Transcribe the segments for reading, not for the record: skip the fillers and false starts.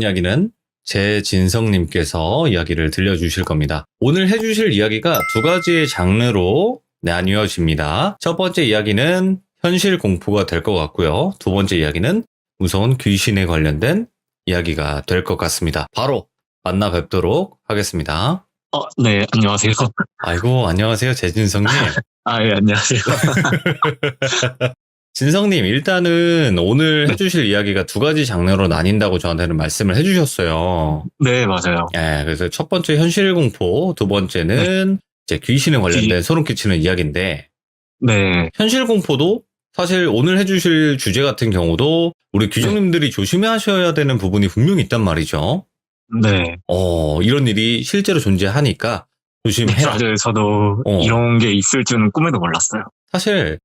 이야기는 제진성님께서 이야기를 들려주실 겁니다. 오늘 해주실 이야기가 두 가지의 장르로 나뉘어집니다. 첫 번째 이야기는 현실 공포가 될 것 같고요. 두 번째 이야기는 무서운 귀신에 관련된 이야기가 될 것 같습니다. 바로 만나 뵙도록 하겠습니다. 네, 안녕하세요. 아이고, 안녕하세요, 제진성님. 예, 안녕하세요. 진성님, 일단은 오늘 해주실 이야기가 두 가지 장르로 나뉜다고 저한테는 말씀을 해주셨어요. 네, 맞아요. 예, 그래서 첫 번째 현실 공포, 두 번째는 이제 귀신에 관련된 소름 끼치는 이야기인데, 네, 현실 공포도 사실 오늘 해주실 주제 같은 경우도 우리 귀족님들이 조심하셔야 되는 부분이 분명히 있단 말이죠. 네. 이런 일이 실제로 존재하니까 조심해라. 맞아요. 저도 이런 게 있을 줄은 꿈에도 몰랐어요. 사실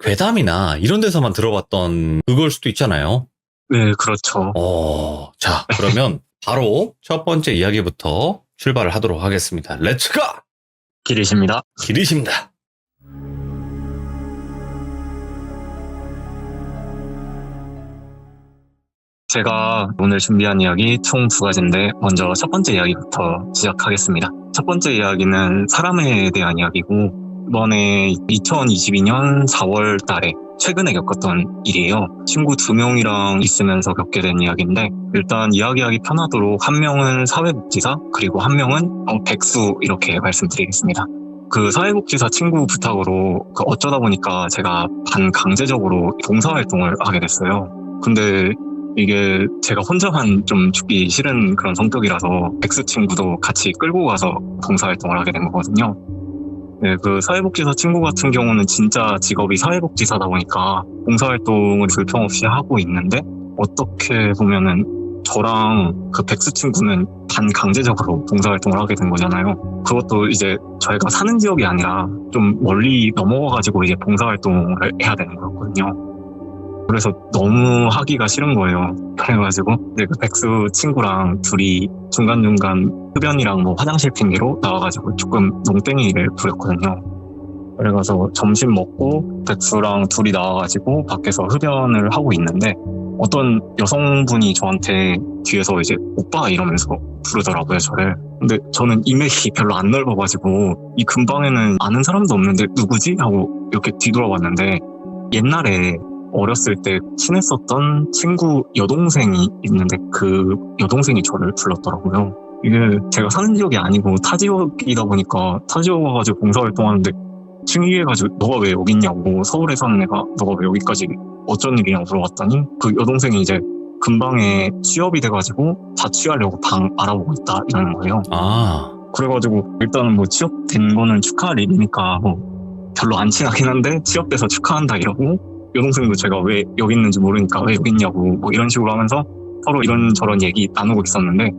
괴담이나 이런 데서만 들어봤던 그걸 수도 있잖아요. 네, 그렇죠. 자, 그러면 바로 첫 번째 이야기부터 출발을 하도록 하겠습니다. 렛츠고! 길이십니다. 길이십니다. 제가 오늘 준비한 이야기 총 두 가지인데 먼저 첫 번째 이야기부터 시작하겠습니다. 첫 번째 이야기는 사람에 대한 이야기고 이번에 2022년 4월 달에 최근에 겪었던 일이에요. 친구 2명이랑 있으면서 겪게 된 이야기인데 일단 이야기하기 편하도록 한 명은 사회복지사 그리고 한 명은 백수 이렇게 말씀드리겠습니다. 그 사회복지사 친구 부탁으로 어쩌다 보니까 제가 반강제적으로 봉사활동을 하게 됐어요. 근데 이게 제가 혼자만 좀 죽기 싫은 그런 성격이라서 백수 친구도 같이 끌고 가서 봉사활동을 하게 된 거거든요. 네, 그 사회복지사 친구 같은 경우는 진짜 직업이 사회복지사다 보니까 봉사활동을 불평 없이 하고 있는데 어떻게 보면은 저랑 그 백수 친구는 반강제적으로 봉사활동을 하게 된 거잖아요. 그것도 이제 저희가 사는 지역이 아니라 좀 멀리 넘어가가지고 이제 봉사활동을 해야 되는 거였거든요. 그래서 너무 하기가 싫은 거예요. 그래가지고 그 백수 친구랑 둘이 중간중간 흡연이랑 뭐 화장실 핑계로 나와가지고 조금 농땡이를 부렸거든요. 그래가지고 점심 먹고 백수랑 둘이 나와가지고 밖에서 흡연을 하고 있는데 어떤 여성분이 저한테 뒤에서 이제 오빠 이러면서 부르더라고요, 저를. 근데 저는 인맥이 별로 안 넓어가지고 이 근방에는 아는 사람도 없는데 누구지? 하고 이렇게 뒤돌아봤는데 옛날에 어렸을 때 친했었던 친구 여동생이 있는데 그 여동생이 저를 불렀더라고요. 이게 제가 사는 지역이 아니고 타 지역이다 보니까 타 지역 와가지고 봉사활동하는데 칭의해가지고 너가 왜 여기 있냐고 서울에 사는 애가 너가 왜 여기까지 어쩐 일이냐고 물어봤더니 그 여동생이 이제 근방에 취업이 돼가지고 자취하려고 방 알아보고 있다 이러는 거예요. 그래가지고 일단은 뭐 취업된 거는 축하할 일이니까 뭐 별로 안 친하긴 한데 취업돼서 축하한다 이러고 여동생도 제가 왜 여기 있는지 모르니까 왜 여기 있냐고 뭐 이런 식으로 하면서 서로 이런저런 얘기 나누고 있었는데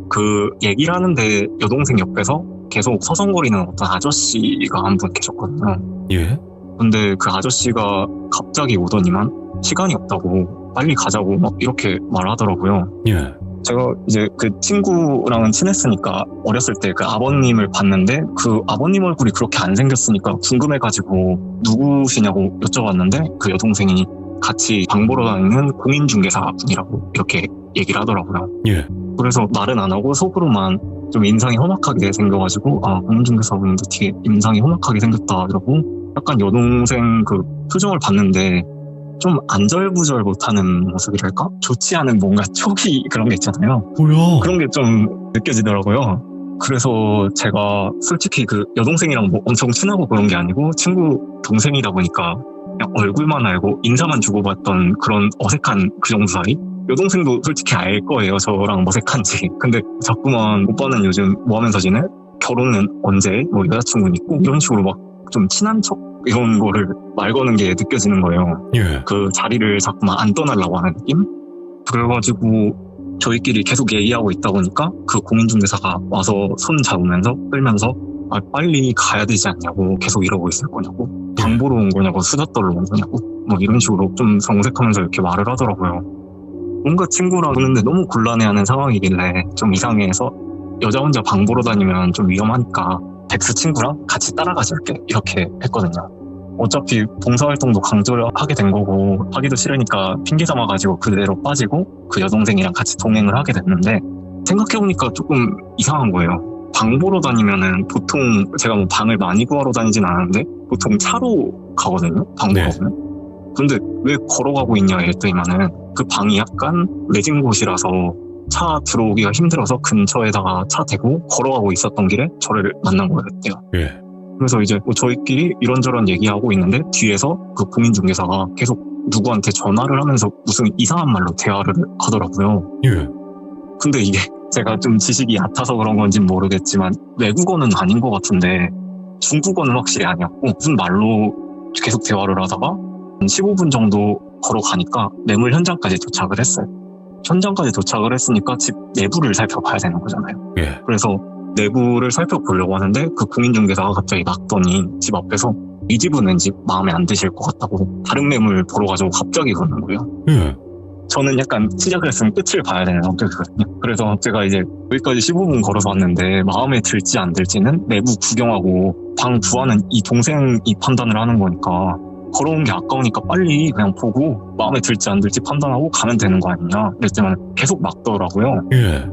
그 얘기를 하는데 여동생 옆에서 계속 서성거리는 어떤 아저씨가 한 분 계셨거든요. 예? 근데 그 아저씨가 갑자기 오더니만 시간이 없다고 빨리 가자고 막 이렇게 말하더라고요. 예. 제가 이제 그 친구랑은 친했으니까 어렸을 때 그 아버님을 봤는데 그 아버님 얼굴이 그렇게 안 생겼으니까 궁금해가지고 누구시냐고 여쭤봤는데 그 여동생이 같이 방 보러 다니는 공인중개사분이라고 이렇게 얘기를 하더라고요. 예. 그래서 말은 안 하고 속으로만 좀 인상이 험악하게 생겨가지고 공인중개사분인데 되게 인상이 험악하게 생겼다 이러고 약간 여동생 그 표정을 봤는데 좀 안절부절 못하는 모습이랄까? 좋지 않은 뭔가 촉이 그런 게 있잖아요. 뭐야? 그런 게 좀 느껴지더라고요. 그래서 제가 솔직히 그 여동생이랑 뭐 엄청 친하고 그런 게 아니고 친구 동생이다 보니까 그냥 얼굴만 알고 인사만 주고받던 그런 어색한 그 정도 사이? 여동생도 솔직히 알 거예요. 저랑 어색한지. 근데 자꾸만 오빠는 요즘 뭐 하면서 지내? 결혼은 언제? 뭐 여자친구는 있고? 이런 식으로 막 좀 친한 척? 이런 거를 말 거는 게 느껴지는 거예요. 예. 그 자리를 자꾸만 안 떠나려고 하는 느낌? 그래가지고 저희끼리 계속 얘기하고 있다 보니까 그 공인중개사가 와서 손 잡으면서 끌면서 빨리 가야 되지 않냐고 계속 이러고 있을 거냐고 방 보러 온 거냐고 수다 떨러 온 거냐고 뭐 이런 식으로 좀 정색하면서 이렇게 말을 하더라고요. 뭔가 친구랑 보는데 너무 곤란해하는 상황이길래 좀 이상해서 여자 혼자 방 보러 다니면 좀 위험하니까 백수 친구랑 같이 따라가 줄게 이렇게 했거든요. 어차피 봉사활동도 강조를 하게 된 거고 하기도 싫으니까 핑계 삼아가지고 그대로 빠지고 그 여동생이랑 같이 동행을 하게 됐는데 생각해보니까 조금 이상한 거예요. 방 보러 다니면은 보통 제가 뭐 방을 많이 구하러 다니진 않았는데 보통 차로 가거든요. 방 보러 네. 가면. 근데 왜 걸어가고 있냐 이랬더니만은 그 방이 약간 외진 곳이라서 차 들어오기가 힘들어서 근처에다가 차 대고 걸어가고 있었던 길에 저를 만난 거였대요. 예. 그래서 이제 뭐 저희끼리 이런저런 얘기하고 있는데 뒤에서 그 공인중개사가 계속 누구한테 전화를 하면서 무슨 이상한 말로 대화를 하더라고요. 예. 근데 이게 제가 좀 지식이 얕아서 그런 건지는 모르겠지만 외국어는 아닌 것 같은데 중국어는 확실히 아니었고 무슨 말로 계속 대화를 하다가 한 15분 정도 걸어가니까 매물 현장까지 도착을 했어요. 현장까지 도착을 했으니까 집 내부를 살펴봐야 되는 거잖아요. 예. 그래서 내부를 살펴보려고 하는데 그 공인중개사가 갑자기 막더니 집 앞에서 이 집은 왠지 마음에 안 드실 것 같다고 다른 매물 보러 가자고 갑자기 그러는 거예요. 예. 저는 약간 시작을 했으면 끝을 봐야 되는 성격이거든요. 그래서 제가 이제 여기까지 15분 걸어서 왔는데 마음에 들지 안 들지는 내부 구경하고 방 구하는 이 동생이 판단을 하는 거니까 걸어온 게 아까우니까 빨리 그냥 보고 마음에 들지 안 들지 판단하고 가면 되는 거 아니냐 그랬지만 계속 막더라고요. 예.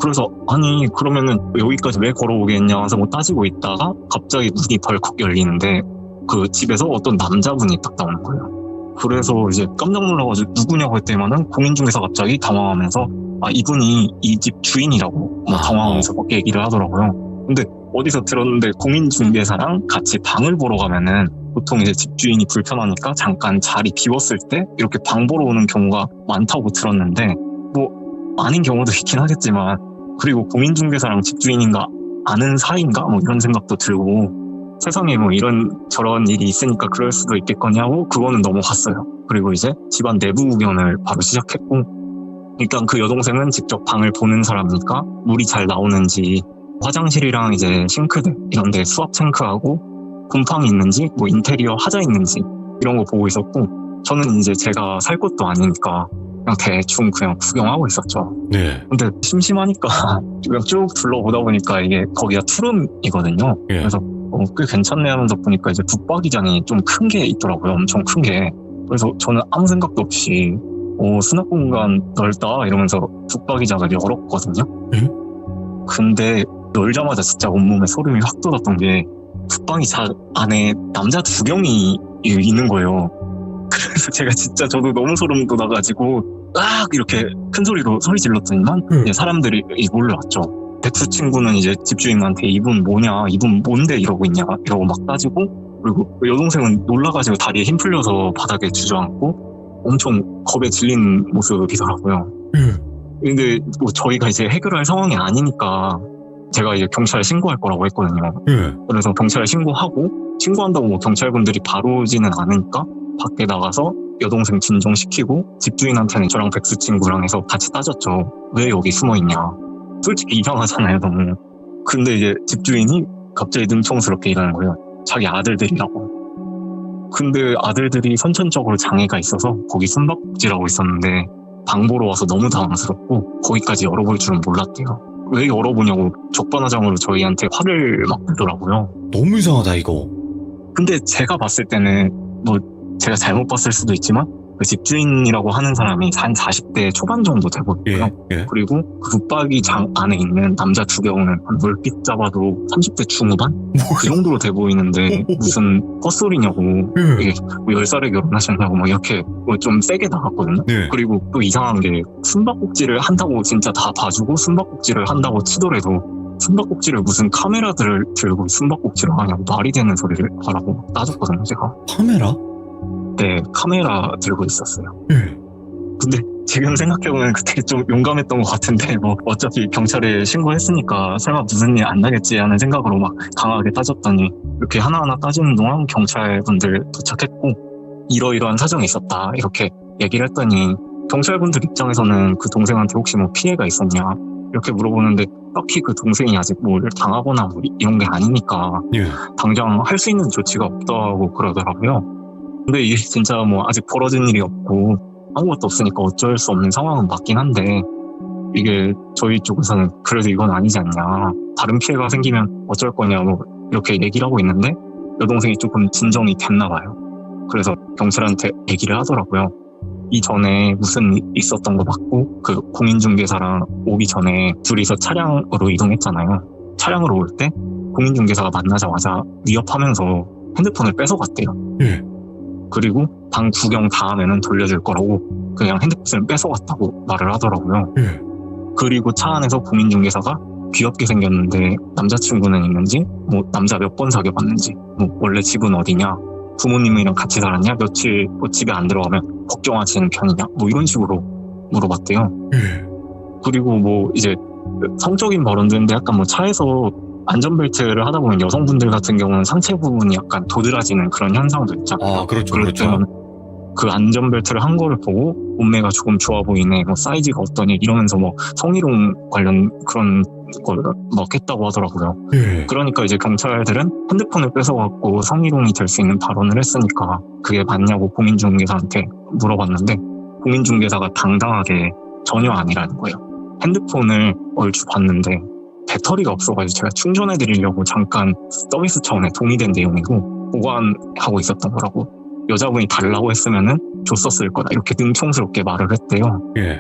그래서 아니 그러면은 여기까지 왜 걸어오겠냐 해서 뭐 따지고 있다가 갑자기 문이 벌컥 열리는데 그 집에서 어떤 남자분이 딱 나오는 거예요. 그래서 이제 깜짝 놀라가지고 누구냐고 했더니만은 공인중개사 갑자기 당황하면서 아 이분이 이 집 주인이라고 막 당황하면서 막 얘기를 하더라고요. 근데 어디서 들었는데 공인중개사랑 같이 방을 보러 가면은 보통 이제 집주인이 불편하니까 잠깐 자리 비웠을 때 이렇게 방 보러 오는 경우가 많다고 들었는데 뭐 아닌 경우도 있긴 하겠지만 그리고 공인중개사랑 집주인인가 아는 사이인가 뭐 이런 생각도 들고 세상에 뭐 이런 저런 일이 있으니까 그럴 수도 있겠거니 하고 그거는 넘어갔어요. 그리고 이제 집안 내부 구경을 바로 시작했고 일단 그 여동생은 직접 방을 보는 사람이니까 물이 잘 나오는지 화장실이랑 이제 싱크대 이런 데 수압 탱크하고 곰팡이 있는지 뭐 인테리어 하자 있는지 이런 거 보고 있었고 저는 이제 제가 살 것도 아니니까 그냥 대충 그냥 구경하고 있었죠. 네. 근데 심심하니까 그냥 쭉 둘러보다 보니까 이게 거기가 투룸이거든요. 예. 그래서 꽤 괜찮네 하면서 보니까 이제 붙박이장이 좀 큰 게 있더라고요. 엄청 큰 게. 그래서 저는 아무 생각도 없이 수납 공간 넓다 이러면서 붙박이장을 열었거든요. 근데 열자마자 진짜 온몸에 소름이 확 돋았던 게 붙박이장 안에 남자 2명이 있는 거예요. 그래서 제가 진짜 저도 너무 소름 돋아가지고 악 이렇게 큰 소리로 소리 질렀더니만 이제 사람들이 몰려왔죠. 백수 친구는 이제 집주인한테 이분 뭐냐, 이분 뭔데 이러고 있냐 이러고 막 따지고 그리고 여동생은 놀라가지고 다리에 힘 풀려서 바닥에 주저앉고 엄청 겁에 질린 모습이더라고요. 근데 뭐 저희가 이제 해결할 상황이 아니니까 제가 이제 경찰에 신고할 거라고 했거든요. 그래서 경찰에 신고하고 신고한다고 뭐 경찰분들이 바로 오지는 않으니까 밖에 나가서 여동생 진정시키고 집주인한테는 저랑 백수 친구랑 해서 같이 따졌죠. 왜 여기 숨어있냐. 솔직히 이상하잖아요, 너무. 근데 이제 집주인이 갑자기 능청스럽게 일하는 거예요. 자기 아들들이라고. 근데 아들들이 선천적으로 장애가 있어서 거기 숨바꼭질하고 있었는데 방 보러 와서 너무 당황스럽고 거기까지 열어볼 줄은 몰랐대요. 왜 열어보냐고 적반하장으로 저희한테 화를 막 내더라고요. 너무 이상하다 이거. 근데 제가 봤을 때는 뭐 제가 잘못 봤을 수도 있지만 그 집주인이라고 하는 사람이 한 40대 초반 정도 돼 보이고요. 예. 그리고 그 붙박이장 안에 있는 남자 2명은 한 넓게 잡아도 30대 중후반? 그 정도로 돼 보이는데 무슨 헛소리냐고 이게 뭐 10살에 결혼하셨냐고 막 이렇게 뭐 좀 세게 나갔거든요. 네. 그리고 또 이상한 게 숨바꼭질을 한다고 진짜 다 봐주고 숨바꼭질을 한다고 치더라도 숨바꼭질을 무슨 카메라들을 들고 숨바꼭질을 하냐고 말이 되는 소리를 하라고 따졌거든요, 제가. 카메라? 네, 카메라 들고 있었어요. 예. 근데 지금 생각해보면 그때 좀 용감했던 것 같은데 뭐 어차피 경찰에 신고했으니까 설마 무슨 일 안 나겠지 하는 생각으로 막 강하게 따졌더니 이렇게 하나하나 따지는 동안 경찰분들 도착했고 이러이러한 사정이 있었다 이렇게 얘기를 했더니 경찰분들 입장에서는 그 동생한테 혹시 뭐 피해가 있었냐 이렇게 물어보는데 딱히 그 동생이 아직 뭘 당하거나 뭐 이런 게 아니니까 예. 당장 할 수 있는 조치가 없다고 그러더라고요. 근데 이게 진짜 뭐 아직 벌어진 일이 없고 아무것도 없으니까 어쩔 수 없는 상황은 맞긴 한데 이게 저희 쪽에서는 그래도 이건 아니지 않냐. 다른 피해가 생기면 어쩔 거냐 뭐 이렇게 얘기를 하고 있는데 여동생이 조금 진정이 됐나 봐요. 그래서 경찰한테 얘기를 하더라고요. 이전에 무슨 일 있었던 거 맞고 그 공인중개사랑 오기 전에 둘이서 차량으로 이동했잖아요. 차량으로 올 때 공인중개사가 만나자마자 위협하면서 핸드폰을 뺏어갔대요. 예. 그리고 방 구경 다음에는 돌려줄 거라고 그냥 핸드폰을 뺏어갔다고 말을 하더라고요. 예. 그리고 차 안에서 공인중개사가 귀엽게 생겼는데 남자친구는 있는지, 뭐 남자 몇 번 사귀어봤는지, 뭐 원래 집은 어디냐, 부모님이랑 같이 살았냐, 며칠 뭐 집에 안 들어가면 걱정하시는 편이냐, 뭐 이런 식으로 물어봤대요. 예. 그리고 뭐 이제 성적인 발언도 있는데 약간 뭐 차에서 안전벨트를 하다 보면 여성분들 같은 경우는 상체 부분이 약간 도드라지는 그런 현상도 있잖아요. 아, 그렇죠, 그럴 그렇죠. 때는 그 안전벨트를 한 거를 보고 몸매가 조금 좋아 보이네, 뭐 사이즈가 어떠니 이러면서 뭐 성희롱 관련 그런 걸 막 했다고 하더라고요. 예. 그러니까 이제 경찰들은 핸드폰을 뺏어갖고 성희롱이 될 수 있는 발언을 했으니까 그게 맞냐고 공인중개사한테 물어봤는데 공인중개사가 당당하게 전혀 아니라는 거예요. 핸드폰을 얼추 봤는데 배터리가 없어가지고 제가 충전해드리려고 잠깐 서비스 차원에 동의된 내용이고 보관하고 있었던 거라고, 여자분이 달라고 했으면은 줬었을 거다 이렇게 능청스럽게 말을 했대요. 예.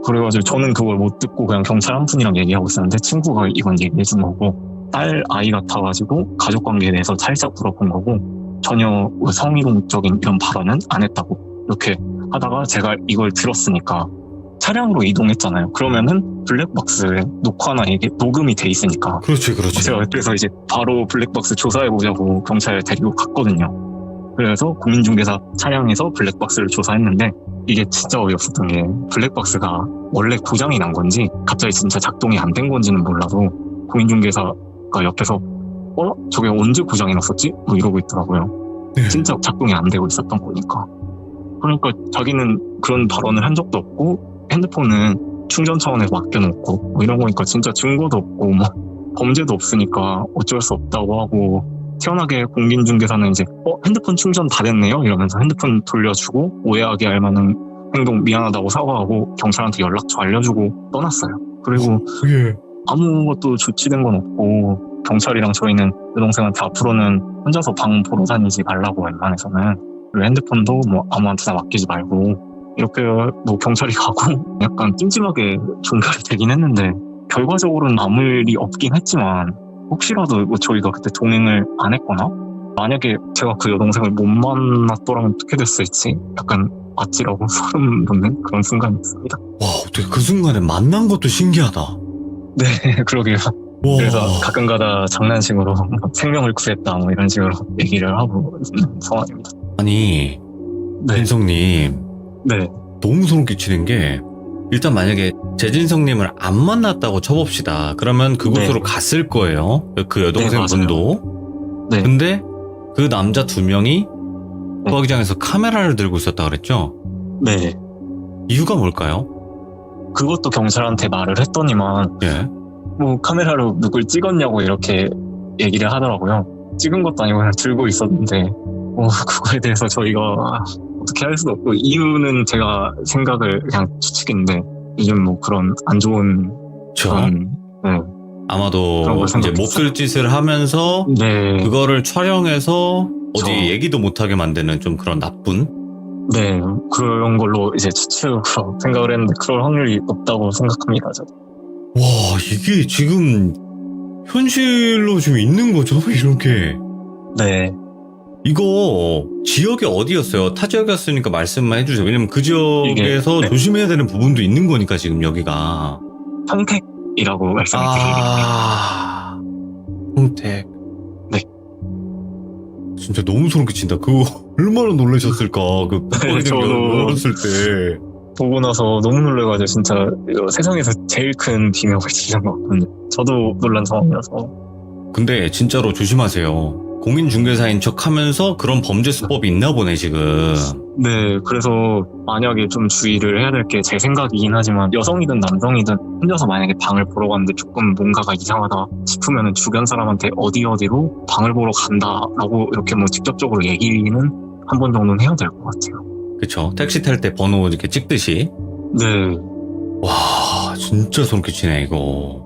그래가지고 저는 그걸 못 듣고 그냥 경찰 한 분이랑 얘기하고 있었는데 친구가 이건 얘기해 준 거고, 딸 아이 같아가지고 가족관계에 대해서 살짝 물어본 거고 전혀 성희롱적인 이런 발언은 안 했다고 이렇게 하다가 제가 이걸 들었으니까 차량으로 이동했잖아요. 그러면은 블랙박스에 녹화나 이게 녹음이 돼 있으니까 그렇지, 그렇지. 제가 그래서 이제 바로 블랙박스 조사해보자고 경찰 데리고 갔거든요. 그래서 공인중개사 차량에서 블랙박스를 조사했는데 이게 진짜 어이없었던 게 블랙박스가 원래 고장이 난 건지 갑자기 진짜 작동이 안 된 건지는 몰라도 공인중개사가 옆에서 저게 언제 고장이 났었지? 뭐 이러고 있더라고요. 네. 진짜 작동이 안 되고 있었던 거니까. 그러니까 자기는 그런 발언을 한 적도 없고 핸드폰은 충전 차원에서 맡겨놓고 뭐 이런 거니까 진짜 증거도 없고 뭐 범죄도 없으니까 어쩔 수 없다고 하고, 시원하게 공인중개사는 이제 핸드폰 충전 다 됐네요 이러면서 핸드폰 돌려주고 오해하게 할 만한 행동 미안하다고 사과하고 경찰한테 연락처 알려주고 떠났어요. 그리고 예. 아무것도 조치된 건 없고 경찰이랑 저희는 여동생한테 앞으로는 혼자서 방 보러 다니지 말라고 웬만해서는, 그리고 핸드폰도 뭐 아무한테나 맡기지 말고 이렇게 뭐 경찰이 가고 약간 찜찜하게 종결이 되긴 했는데 결과적으로는 아무 일이 없긴 했지만 혹시라도 뭐 저희가 그때 동행을 안 했거나 만약에 제가 그 여동생을 못 만났더라면 어떻게 됐을지 약간 아찔하고 소름 돋는 그런 순간이었습니다. 와, 어떻게 그 순간에 만난 것도 신기하다. 와. 네, 그러게요. 그래서 가끔가다 장난식으로 생명을 구했다 뭐 이런 식으로 얘기를 하고 있는 상황입니다. 아니, 네, 진성님, 네, 너무 소름 끼치는 게, 일단 만약에 재진성님을 안 만났다고 쳐봅시다. 그러면 그곳으로 네. 갔을 거예요. 그 여동생 네, 맞아요. 분도. 네. 근데 그 남자 2명이 소화기장에서 카메라를 들고 있었다 그랬죠? 네. 이유가 뭘까요? 그것도 경찰한테 말을 했더니만 예. 뭐 카메라로 누굴 찍었냐고 이렇게 얘기를 하더라고요. 찍은 것도 아니고 그냥 들고 있었는데 그거에 대해서 저희가 어떻게 할 수도 없고, 이유는 제가 생각을 그냥 추측인데 요즘 뭐 그런 안 좋은 그런 아마도 그런 걸 이제 생각했어요. 몹쓸 짓을 하면서 네, 그거를 촬영해서 어디 저- 얘기도 못하게 만드는 좀 그런 나쁜? 네, 그런 걸로 이제 추측으로 생각을 했는데 그럴 확률이 높다고 생각합니다. 저도. 와, 이게 지금 현실로 지금 있는 거죠? 이렇게. 네, 이거 지역이 어디였어요? 타 지역이었으니까 말씀만 해주세요. 왜냐면 그 지역에서 이게, 네. 조심해야 되는 부분도 있는 거니까 지금 여기가. 평택이라고 말씀을 드리겠습니다. 평택. 네. 진짜 너무 소름 끼친다. 그거 얼마나 놀라셨을까. 그 저도. 어렸을 때. 보고 나서 너무 놀래가지고 진짜 세상에서 제일 큰 비명을 지른 것 같거든요. 저도 놀란 상황이라서. 근데 진짜로 조심하세요. 공인중개사인 척 하면서 그런 범죄 수법이 있나 보네 지금. 네, 그래서 만약에 좀 주의를 해야 될 게 제 생각이긴 하지만 여성이든 남성이든 혼자서 만약에 방을 보러 갔는데 조금 뭔가가 이상하다 싶으면 주변 사람한테 어디로 방을 보러 간다라고 이렇게 뭐 직접적으로 얘기는 한 번 정도는 해야 될 것 같아요. 그쵸. 택시 탈 때 번호 이렇게 찍듯이. 네, 와, 진짜 소름 끼치네 이거.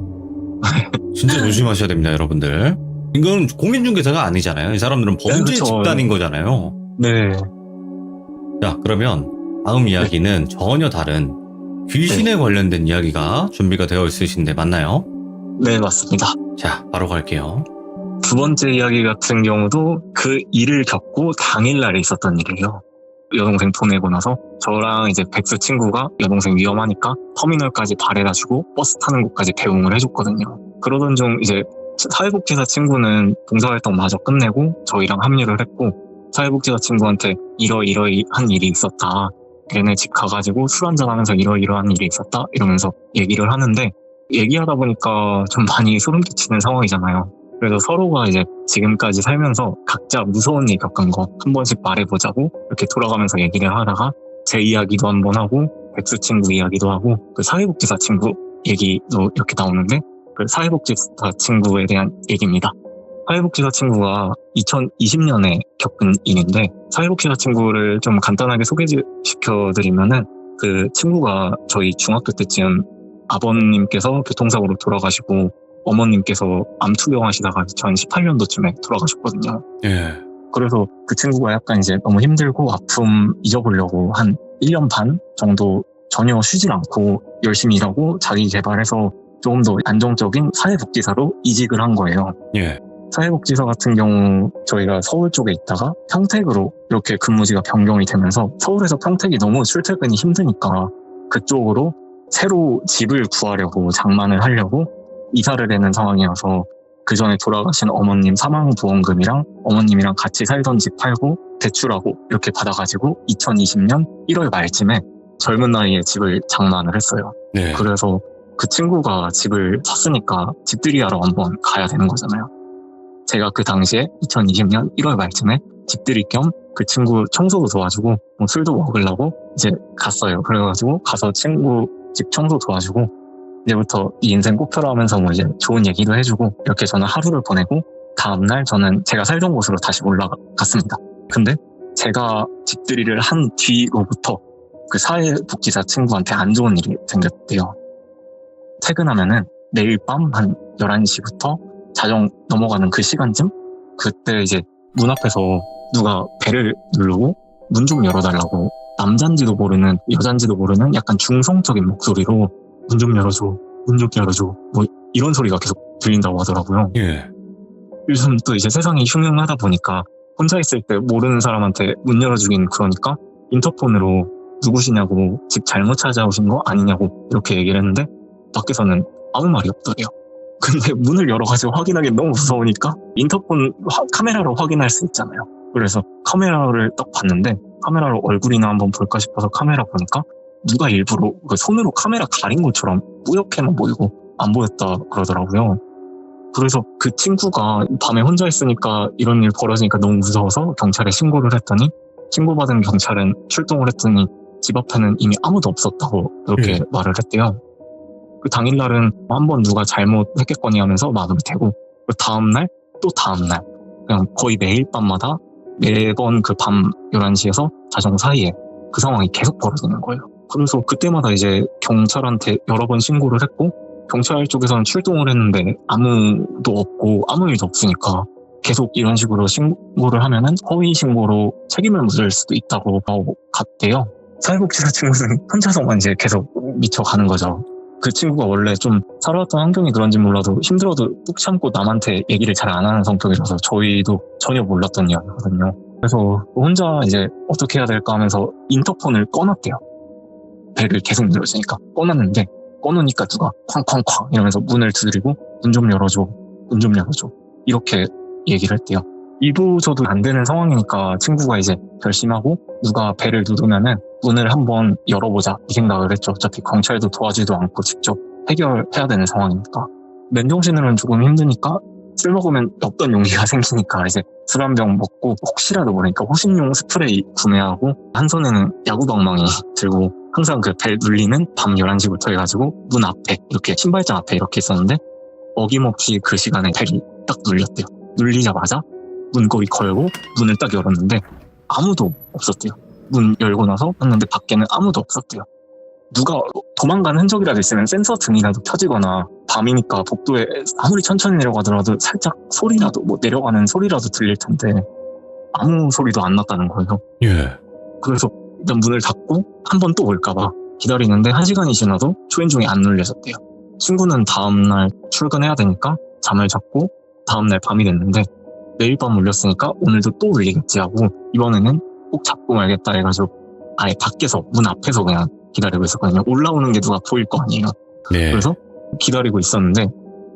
진짜 조심하셔야 됩니다 여러분들. 이건 공인중개사가 아니잖아요. 이 사람들은 범죄 그쵸. 집단인 거잖아요. 네. 자, 그러면 다음 이야기는 전혀 다른 귀신에 관련된 이야기가 준비가 되어 있으신데 맞나요? 네, 맞습니다. 자, 바로 갈게요. 두 번째 이야기 같은 경우도 그 일을 겪고 당일날에 있었던 일이에요. 여동생 보내고 나서 저랑 이제 백수 친구가 여동생 위험하니까 터미널까지 바래다주고 버스 타는 곳까지 배웅을 해줬거든요. 그러던 중 이제 사회복지사 친구는 봉사활동 마저 끝내고 저희랑 합류를 했고 사회복지사 친구한테 이러이러한 일이 있었다. 걔네 집 가가지고 술 한잔하면서 이러이러한 일이 있었다. 이러면서 얘기를 하는데 얘기하다 보니까 좀 많이 소름 끼치는 상황이잖아요. 그래서 서로가 이제 지금까지 살면서 각자 무서운 일 겪은 거 한 번씩 말해보자고 이렇게 돌아가면서 얘기를 하다가 제 이야기도 한번 하고 백수 친구 이야기도 하고 그 사회복지사 친구 얘기도 이렇게 나오는데 그 사회복지사 친구에 대한 얘기입니다. 사회복지사 친구가 2020년에 겪은 일인데 사회복지사 친구를 좀 간단하게 소개시켜드리면은 그 친구가 저희 중학교 때쯤 아버님께서 교통사고로 돌아가시고 어머님께서 암투병 하시다가 2018년도쯤에 돌아가셨거든요. 예. 그래서 그 친구가 약간 이제 너무 힘들고 아픔 잊어보려고 한 1년 반 정도 전혀 쉬질 않고 열심히 일하고 자기 개발해서 조금 더 안정적인 사회복지사로 이직을 한 거예요. 예. 사회복지사 같은 경우 저희가 서울 쪽에 있다가 평택으로 이렇게 근무지가 변경이 되면서 서울에서 평택이 너무 출퇴근이 힘드니까 그쪽으로 새로 집을 구하려고 장만을 하려고 이사를 되는 상황이어서 그 전에 돌아가신 어머님 사망보험금이랑 어머님이랑 같이 살던 집 팔고 대출하고 이렇게 받아가지고 2020년 1월 말쯤에 젊은 나이에 집을 장만을 했어요. 네. 그래서 그 친구가 집을 샀으니까 집들이하러 한번 가야 되는 거잖아요. 제가 그 당시에 2020년 1월 말쯤에 집들이 겸 그 친구 청소도 도와주고 뭐 술도 먹으려고 이제 갔어요. 그래가지고 가서 친구 집 청소 도와주고 이제부터 이 인생 꽃펴라 하면서 뭐 이제 좋은 얘기도 해주고 이렇게 저는 하루를 보내고 다음날 저는 제가 살던 곳으로 다시 올라갔습니다. 근데 제가 집들이를 한 뒤로부터 그 사회복지사 친구한테 안 좋은 일이 생겼대요. 퇴근하면은 매일 밤 한 11시부터 자정 넘어가는 그 시간쯤 그때 이제 문 앞에서 누가 벨을 누르고 문 좀 열어달라고 남잔지도 모르는 여잔지도 모르는 약간 중성적인 목소리로 문 좀 열어줘, 문 좀 열어줘 뭐 이런 소리가 계속 들린다고 하더라고요. 예. 요즘 또 이제 세상이 흉흉하다 보니까 혼자 있을 때 모르는 사람한테 문 열어주긴 그러니까 인터폰으로 누구시냐고 집 잘못 찾아오신 거 아니냐고 이렇게 얘기를 했는데 밖에서는 아무 말이 없더래요. 근데 문을 열어가지고 확인하기 너무 무서우니까 인터폰 카메라로 확인할 수 있잖아요. 그래서 카메라를 딱 봤는데 카메라로 얼굴이나 한번 볼까 싶어서 카메라 보니까 누가 일부러 그 손으로 카메라 가린 것처럼 뿌옇게만 보이고 안 보였다 그러더라고요. 그래서 그 친구가 밤에 혼자 있으니까 이런 일 벌어지니까 너무 무서워서 경찰에 신고를 했더니 신고받은 경찰은 출동을 했더니 집 앞에는 이미 아무도 없었다고 그렇게 말을 했대요. 그 당일날은 한번 누가 잘못했겠거니 하면서 마무리되고 그 다음날 또 다음날 그냥 거의 매일 밤마다 매번 그 밤 11시에서 자정 사이에 그 상황이 계속 벌어지는 거예요. 그래서 그때마다 이제 경찰한테 여러 번 신고를 했고 경찰 쪽에서는 출동을 했는데 아무도 없고 아무 일도 없으니까 계속 이런 식으로 신고를 하면은 허위 신고로 책임을 물을 수도 있다고 갔대요. 사회복지사 친구는 혼자서만 이제 계속 미쳐가는 거죠. 그 친구가 원래 좀 살아왔던 환경이 그런지 몰라도 힘들어도 꾹 참고 남한테 얘기를 잘 안 하는 성격이라서 저희도 전혀 몰랐던 이야기거든요. 그래서 혼자 이제 어떻게 해야 될까 하면서 인터폰을 꺼놨대요. 벨을 계속 눌러주니까 꺼놨는데 꺼놓으니까 누가 쾅쾅쾅 이러면서 문을 두드리고 문 좀 열어줘, 문 좀 열어줘 이렇게 얘기를 했대요. 이도저도 안 되는 상황이니까 친구가 이제 결심하고 누가 벨을 누르면은 문을 한번 열어보자 이 생각을 했죠. 어차피 경찰도 도와주지도 않고 직접 해결해야 되는 상황이니까. 맨정신으로는 조금 힘드니까 술 먹으면 없던 용기가 생기니까 이제 술 한 병 먹고 혹시라도 모르니까 호신용 스프레이 구매하고 한 손에는 야구방망이 들고 항상 그 벨 눌리는 밤 11시부터 해가지고 문 앞에 이렇게 신발장 앞에 이렇게 있었는데 어김없이 그 시간에 벨이 딱 눌렸대요. 눌리자마자 문고리 걸고 문을 딱 열었는데 아무도 없었대요. 문 열고 나서 봤는데 밖에는 아무도 없었대요. 누가 도망가는 흔적이라도 있으면 센서 등이라도 켜지거나 밤이니까 복도에 아무리 천천히 내려가더라도 살짝 소리라도 뭐 내려가는 소리라도 들릴 텐데 아무 소리도 안 났다는 거예요. 예. 그래서 일단 문을 닫고 한 번 또 올까봐 기다리는데 1시간이 지나도 초인종이 안 눌려졌대요. 친구는 다음날 출근해야 되니까 잠을 잤고 다음날 밤이 됐는데 내일 밤 울렸으니까 오늘도 또 울리겠지 하고 이번에는 꼭 잡고 말겠다 해가지고 아예 밖에서 문 앞에서 그냥 기다리고 있었거든요. 올라오는 게 누가 보일 거 아니에요. 네. 그래서 기다리고 있었는데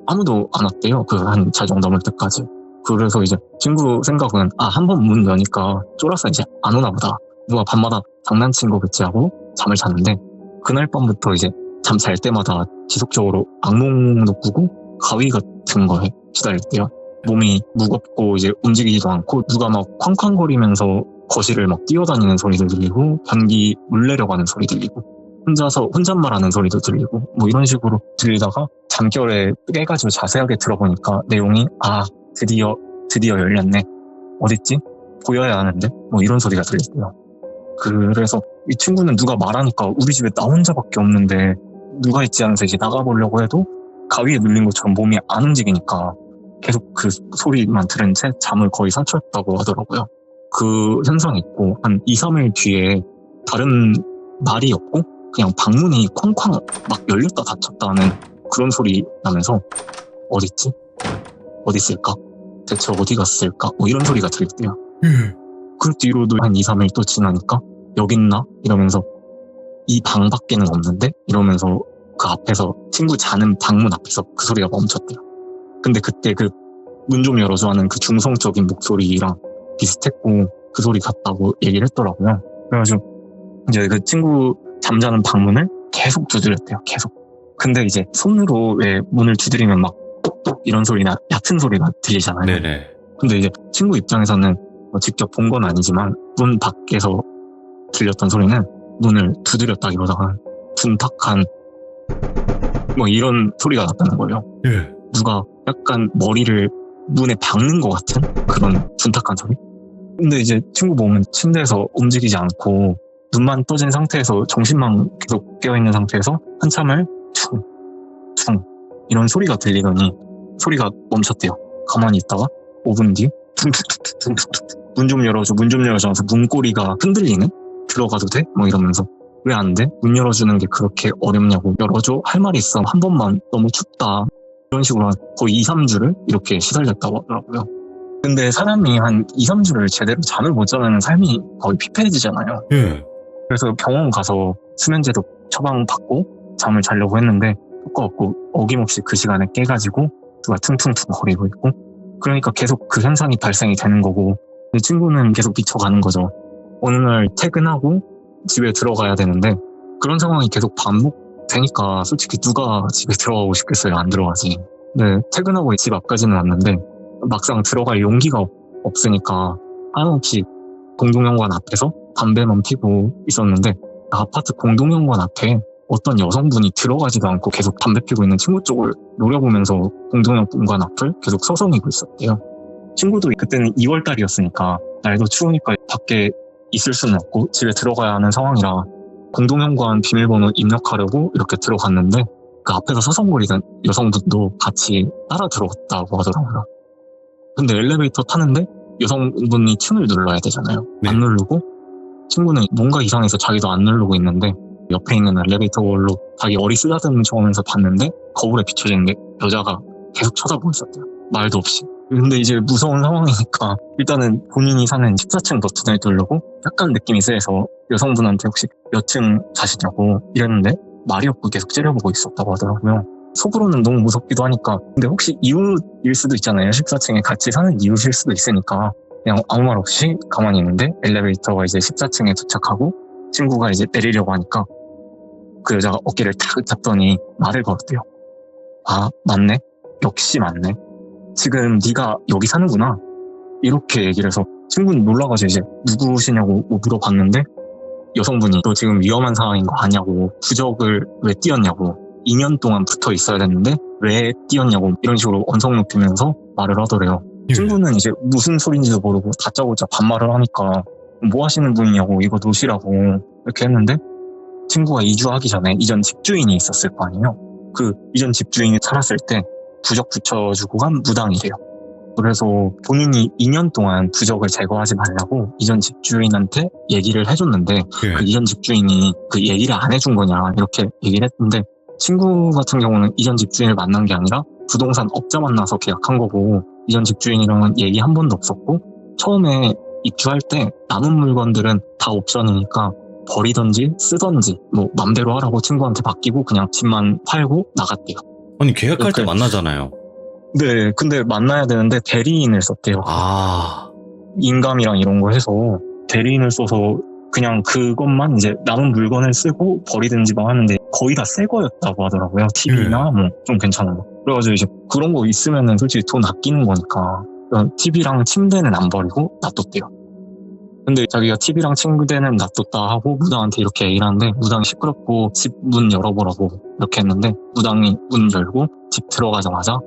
아무도 안 왔대요. 그 한 자정 넘을 때까지. 그래서 이제 친구 생각은 한 번 문 여니까 쫄아서 이제 안 오나 보다. 누가 밤마다 장난친 거겠지 하고 잠을 잤는데 그날 밤부터 이제 잠 잘 때마다 지속적으로 악몽도 꾸고 가위 같은 거에 시달렸대요. 몸이 무겁고 이제 움직이지도 않고 누가 막 쾅쾅거리면서 거실을 막 뛰어다니는 소리도 들리고 변기 물 내려가는 소리 들리고 혼자서 혼잣말하는 소리도 들리고 뭐 이런 식으로 들리다가 잠결에 깨가지고 자세하게 들어보니까 내용이 드디어 열렸네. 어딨지? 보여야 하는데? 뭐 이런 소리가 들렸고요. 그래서 이 친구는 누가 말하니까 우리 집에 나 혼자밖에 없는데 누가 있지 하면서 이제 나가보려고 해도 가위에 눌린 것처럼 몸이 안 움직이니까 계속 그 소리만 들은 채 잠을 거의 설쳤다고 하더라고요. 그 현상이 있고 한 2, 3일 뒤에 다른 말이 없고 그냥 방문이 쾅쾅 막 열렸다 닫혔다는 그런 소리 나면서 어딨지? 어디 있을까? 대체 어디 갔을까? 뭐 이런 소리가 들렸대요. 그 뒤로도 한 2, 3일 또 지나니까 여기 있나? 이러면서 이 방 밖에는 없는데? 이러면서 그 앞에서 친구 자는 방문 앞에서 그 소리가 멈췄대요. 근데 그때 그 문 좀 열어줘 하는 그 중성적인 목소리랑 비슷했고 그 소리 같다고 얘기를 했더라고요. 그래가지고 이제 그 친구 잠자는 방문을 계속 두드렸대요. 계속. 근데 이제 손으로 왜 문을 두드리면 막 똑똑 이런 소리나 얕은 소리가 들리잖아요. 네네. 근데 이제 친구 입장에서는 직접 본 건 아니지만 문 밖에서 들렸던 소리는 문을 두드렸다기보다는 둔탁한 뭐 이런 소리가 났다는 거예요. 예. 누가 약간 머리를 문에 박는 것 같은 그런 둔탁한 소리? 근데 이제 친구 몸은 침대에서 움직이지 않고 눈만 떠진 상태에서 정신만 계속 깨어있는 상태에서 한참을 퉁퉁 이런 소리가 들리더니 소리가 멈췄대요. 가만히 있다가 5분 뒤 퉁퉁퉁퉁퉁 문 좀 열어줘 하면서 문고리가 흔들리는? 들어가도 돼? 뭐 이러면서 왜 안 돼? 문 열어주는 게 그렇게 어렵냐고. 열어줘? 할 말이 있어. 한 번만. 너무 춥다. 이런 식으로 한 거의 2, 3주를 이렇게 시달렸다고 하더라고요. 근데 사람이 한 2, 3주를 제대로 잠을 못 자면 삶이 거의 피폐해지잖아요. 예. 그래서 병원 가서 수면제도 처방받고 잠을 자려고 했는데 효과 없고 어김없이 그 시간에 깨가지고 누가 퉁퉁퉁 거리고 있고 그러니까 계속 그 현상이 발생이 되는 거고 내 친구는 계속 미쳐가는 거죠. 어느 날 퇴근하고 집에 들어가야 되는데 그런 상황이 계속 반복되니까 솔직히 누가 집에 들어가고 싶겠어요. 안 들어가지. 네, 퇴근하고 집 앞까지는 왔는데 막상 들어갈 용기가 없으니까 하염없이 공동현관 앞에서 담배만 피고 있었는데 아파트 공동현관 앞에 어떤 여성분이 들어가지도 않고 계속 담배 피고 있는 친구 쪽을 노려보면서 공동현관 앞을 계속 서성이고 있었대요. 친구도 그때는 2월달이었으니까 날도 추우니까 밖에 있을 수는 없고 집에 들어가야 하는 상황이라 공동현관 비밀번호 입력하려고 이렇게 들어갔는데 그 앞에서 서성거리던 여성분도 같이 따라 들어갔다고 하더라고요. 근데 엘리베이터 타는데 여성분이 층을 눌러야 되잖아요. 네. 안 누르고 친구는 뭔가 이상해서 자기도 안 누르고 있는데 옆에 있는 엘리베이터 걸로 자기 어리 쓰다듬는 척하면서 봤는데 거울에 비춰지는 게 여자가 계속 쳐다보고 있었대요. 말도 없이. 근데 이제 무서운 상황이니까 일단은 본인이 사는 14층 버튼을 누르고 약간 느낌이 쎄해서 여성분한테 혹시 몇 층 사시냐고 이랬는데 말이 없고 계속 째려보고 있었다고 하더라고요. 속으로는 너무 무섭기도 하니까 근데 혹시 이웃일 수도 있잖아요. 14층에 같이 사는 이웃일 수도 있으니까 그냥 아무 말 없이 가만히 있는데 엘리베이터가 이제 14층에 도착하고 친구가 이제 내리려고 하니까 그 여자가 어깨를 탁 잡더니 말을 걸었대요. 맞네. 역시 맞네. 지금 네가 여기 사는구나. 이렇게 얘기를 해서 친구는 놀라가지고 이제 누구시냐고 물어봤는데 여성분이 너 지금 위험한 상황인 거 아냐고 부적을 왜 띄었냐고 2년 동안 붙어 있어야 됐는데 왜 띄었냐고 이런 식으로 언성 높이면서 말을 하더래요. 친구는 이제 무슨 소린지도 모르고 다짜고짜 반말을 하니까 뭐 하시는 분이냐고 이거 놓으시라고 이렇게 했는데 친구가 이주하기 전에 이전 집주인이 있었을 거 아니에요. 그 이전 집주인이 살았을 때 부적 붙여주고 간 무당이래요. 그래서 본인이 2년 동안 부적을 제거하지 말라고 이전 집주인한테 얘기를 해줬는데 그 이전 집주인이 그 얘기를 안 해준 거냐 이렇게 얘기를 했는데, 친구 같은 경우는 이전 집주인을 만난 게 아니라 부동산 업자 만나서 계약한 거고, 이전 집주인이랑은 얘기 한 번도 없었고, 처음에 입주할 때 남은 물건들은 다 옵션이니까 버리던지 쓰던지 뭐 맘대로 하라고 친구한테 맡기고 그냥 집만 팔고 나갔대요. 아니, 계약할 때 그렇게- 만나잖아요. 네, 근데 만나야 되는데 대리인을 썼대요. 아, 인감이랑 이런 거 해서 대리인을 써서 그냥 그것만 이제 남은 물건을 쓰고 버리든지만 하는데 거의 다 새 거였다고 하더라고요. TV나 뭐 좀 괜찮은 거. 그래가지고 이제 그런 거 있으면은 솔직히 돈 아끼는 거니까 TV랑 침대는 안 버리고 놔뒀대요. 근데 자기가 TV랑 침대는 놔뒀다 하고 무당한테 이렇게 얘기를 하는데, 무당이 시끄럽고 집 문 열어보라고 이렇게 했는데, 무당이 문 열고 집 들어가자마자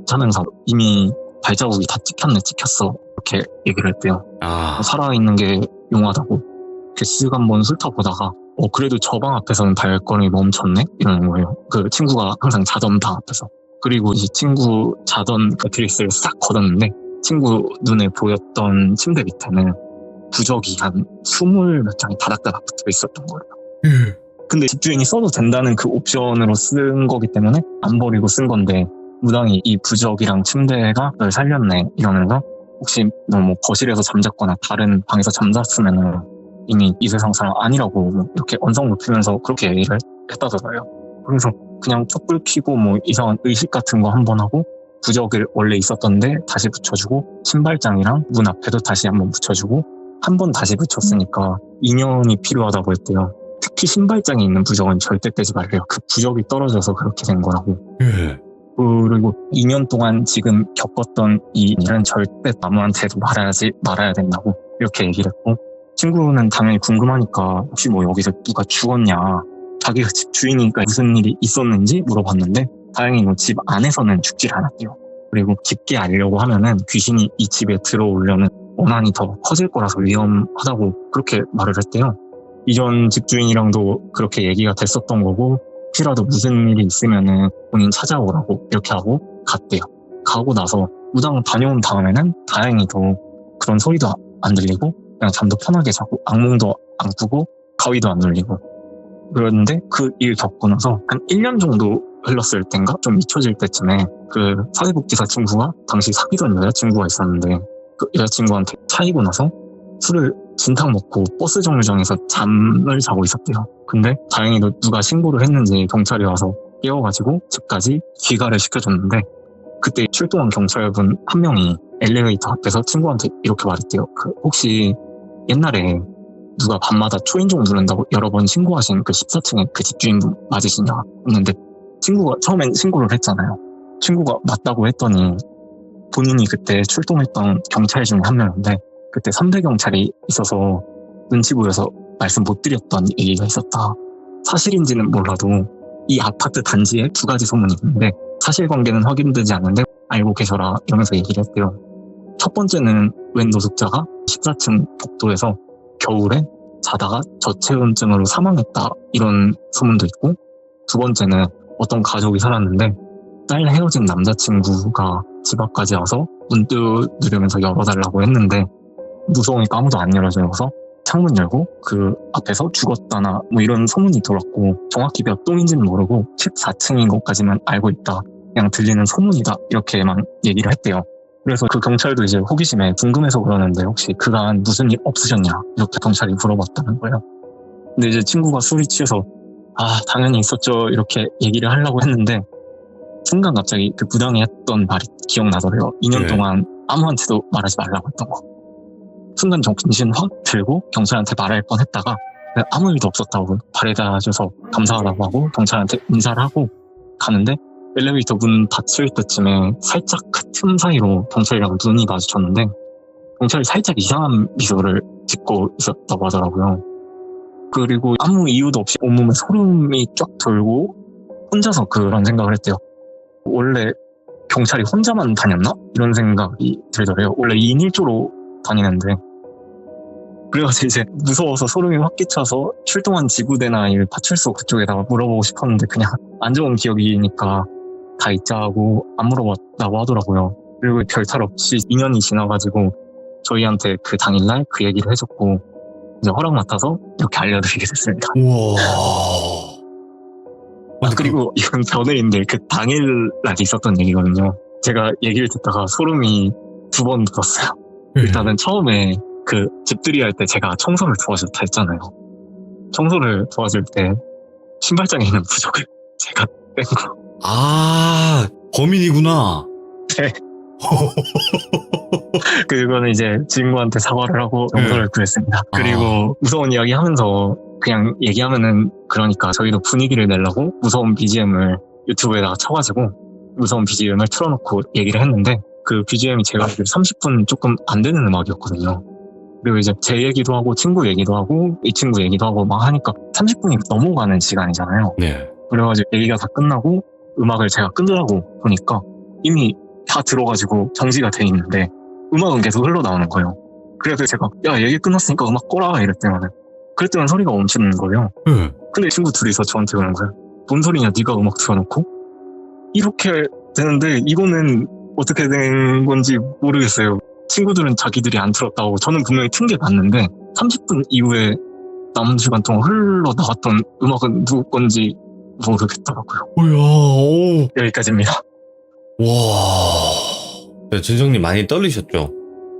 자면서 이미 발자국이 다 찍혔어 이렇게 얘기를 했대요. 아, 살아있는 게 용하다고. 이렇게 쓱 한번 훑어보다가 그래도 저 방 앞에서는 발걸음이 멈췄네? 이러는 거예요. 그 친구가 항상 자던 방 앞에서. 그리고 이 친구 자던 그 드레스를 싹 걷었는데, 친구 눈에 보였던 침대 밑에는 부적이 한 20몇 장이 다닥다닥 붙어 있었던 거예요. 근데 집주인이 써도 된다는 그 옵션으로 쓴 거기 때문에 안 버리고 쓴 건데, 무당이 이 부적이랑 침대가 널 살렸네 이러면서, 혹시 너 뭐 거실에서 잠잤거나 다른 방에서 잠잤으면은 이미 이 세상 사람 아니라고 뭐 이렇게 언성 높이면서 그렇게 얘기를 했다더라고요. 그래서 그냥 촛불 켜고 뭐 이상한 의식 같은 거 한번 하고, 부적을 원래 있었던데 다시 붙여주고, 신발장이랑 문 앞에도 다시 한번 붙여주고, 한 번 다시 붙였으니까 2년이 필요하다고 했대요. 특히 신발장에 있는 부적은 절대 떼지 말래요. 그 부적이 떨어져서 그렇게 된 거라고. 예. 그리고 2년 동안 지금 겪었던 이 일은 절대 아무한테도 말아야 된다고 이렇게 얘기를 했고, 친구는 당연히 궁금하니까 혹시 뭐 여기서 누가 죽었냐, 자기가 집 주인이니까 무슨 일이 있었는지 물어봤는데, 다행히 뭐 집 안에서는 죽질 않았대요. 그리고 깊게 알려고 하면은 귀신이 이 집에 들어오려는 원한이 더 커질 거라서 위험하다고 그렇게 말을 했대요. 이전 집주인이랑도 그렇게 얘기가 됐었던 거고, 혹시라도 무슨 일이 있으면은 본인 찾아오라고 이렇게 하고 갔대요. 가고 나서 무당 다녀온 다음에는 다행히도 그런 소리도 안 들리고 그냥 잠도 편하게 자고 악몽도 안 꾸고 가위도 안 눌리고. 그런데 그 일 겪고 나서 한 1년 정도 흘렀을 땐가 좀 잊혀질 때쯤에 그 사회복지사 친구가 당시 사귀던 여자친구가 있었는데, 그 여자친구한테 차이고 나서 술을 진탕 먹고 버스 정류장에서 잠을 자고 있었대요. 근데 다행히도 누가 신고를 했는지 경찰이 와서 깨워가지고 집까지 귀가를 시켜줬는데, 그때 출동한 경찰분 한 명이 엘리베이터 앞에서 친구한테 이렇게 말했대요. 혹시 옛날에 누가 밤마다 초인종 누른다고 여러 번 신고하신 그 14층에 그 집주인분 맞으시냐 했는데, 친구가 처음엔 신고를 했잖아요. 친구가 맞다고 했더니 본인이 그때 출동했던 경찰 중에 한 명인데, 그때 3대 경찰이 있어서 눈치 보여서 말씀 못 드렸던 얘기가 있었다. 사실인지는 몰라도 이 아파트 단지에 2가지 소문이 있는데 사실관계는 확인되지 않는데 알고 계셔라 이러면서 얘기를 했대요. 첫 번째는 웬 노숙자가 14층 복도에서 겨울에 자다가 저체온증으로 사망했다 이런 소문도 있고, 두 번째는 어떤 가족이 살았는데 딸 헤어진 남자친구가 집 앞까지 와서 문 두드리면서 열어달라고 했는데 무서우니까 아무도 안 열어줘서 창문 열고 그 앞에서 죽었다나 뭐 이런 소문이 돌았고, 정확히 몇 동인지는 모르고 14층인 것까지만 알고 있다, 그냥 들리는 소문이다 이렇게만 얘기를 했대요. 그래서 그 경찰도 이제 호기심에 궁금해서 그러는데, 혹시 그간 무슨 일 없으셨냐 이렇게 경찰이 물어봤다는 거예요. 근데 이제 친구가 술이 취해서 당연히 있었죠 이렇게 얘기를 하려고 했는데, 순간 갑자기 그 무당이 했던 말이 기억나더래요. 2년 네. 동안 아무한테도 말하지 말라고 했던 거. 순간 정신 확 들고 경찰한테 말할 뻔했다가 아무 일도 없었다고 바래다줘서 감사하다고 하고 경찰한테 인사를 하고 가는데, 엘리베이터 문 닫힐 때쯤에 살짝 그 틈 사이로 경찰이랑 눈이 마주쳤는데, 경찰이 살짝 이상한 미소를 짓고 있었다고 하더라고요. 그리고 아무 이유도 없이 온몸에 소름이 쫙 돌고 혼자서 그런 생각을 했대요. 원래 경찰이 혼자만 다녔나? 이런 생각이 들더래요. 원래 2인 1조로 다니는데 그래가지고 이제 무서워서 소름이 확 끼쳐서 출동한 지구대나 이 파출소 그쪽에다가 물어보고 싶었는데 그냥 안 좋은 기억이니까 다 잊자고 안 물어봤다고 하더라고요. 그리고 별탈 없이 2년이 지나가지고 저희한테 그 당일날 그 얘기를 해줬고 이제 허락 맡아서 이렇게 알려드리게 됐습니다. 우와. 그리고 이건 전에인데 그 당일날 있었던 얘기거든요. 제가 얘기를 듣다가 소름이 2번 돋았어요. 일단은 처음에 그 집들이 할 때 제가 청소를 도와줬다 했잖아요. 청소를 도와줄 때 신발장에 있는 부적을 제가 뺀 거. 아, 범인이구나. 네. 그거는 이제 주인공한테 사과를 하고 용서를 구했습니다. 그리고 무서운 이야기 하면서 그냥 얘기하면은 그러니까 저희도 분위기를 내려고 무서운 BGM을 유튜브에다가 쳐가지고 무서운 BGM을 틀어놓고 얘기를 했는데 그 BGM이 제가 알기로 30분 조금 안 되는 음악이었거든요. 그리고 이제 제 얘기도 하고 친구 얘기도 하고 이 친구 얘기도 하고 막 하니까 30분이 넘어가는 시간이잖아요. 네. 그래가지고 얘기가 다 끝나고 음악을 제가 끄려고 보니까 이미 다 들어가지고 정지가 돼 있는데 음악은 계속 흘러나오는 거예요. 그래서 제가 야 얘기 끝났으니까 음악 꺼라 이랬더니 그랬더니 소리가 멈추는 거예요. 근데 친구 둘이서 저한테 그러는 거예요. 뭔 소리냐 네가 음악 틀어놓고? 이렇게 되는데 이거는 어떻게 된 건지 모르겠어요. 친구들은 자기들이 안 틀었다고 저는 분명히 튼 게 맞는데 30분 이후에 남은 시간 동안 흘러나왔던 음악은 누구 건지 모르겠더라고요. 뭐야. 여기까지입니다. 와. 네, 진성님 많이 떨리셨죠?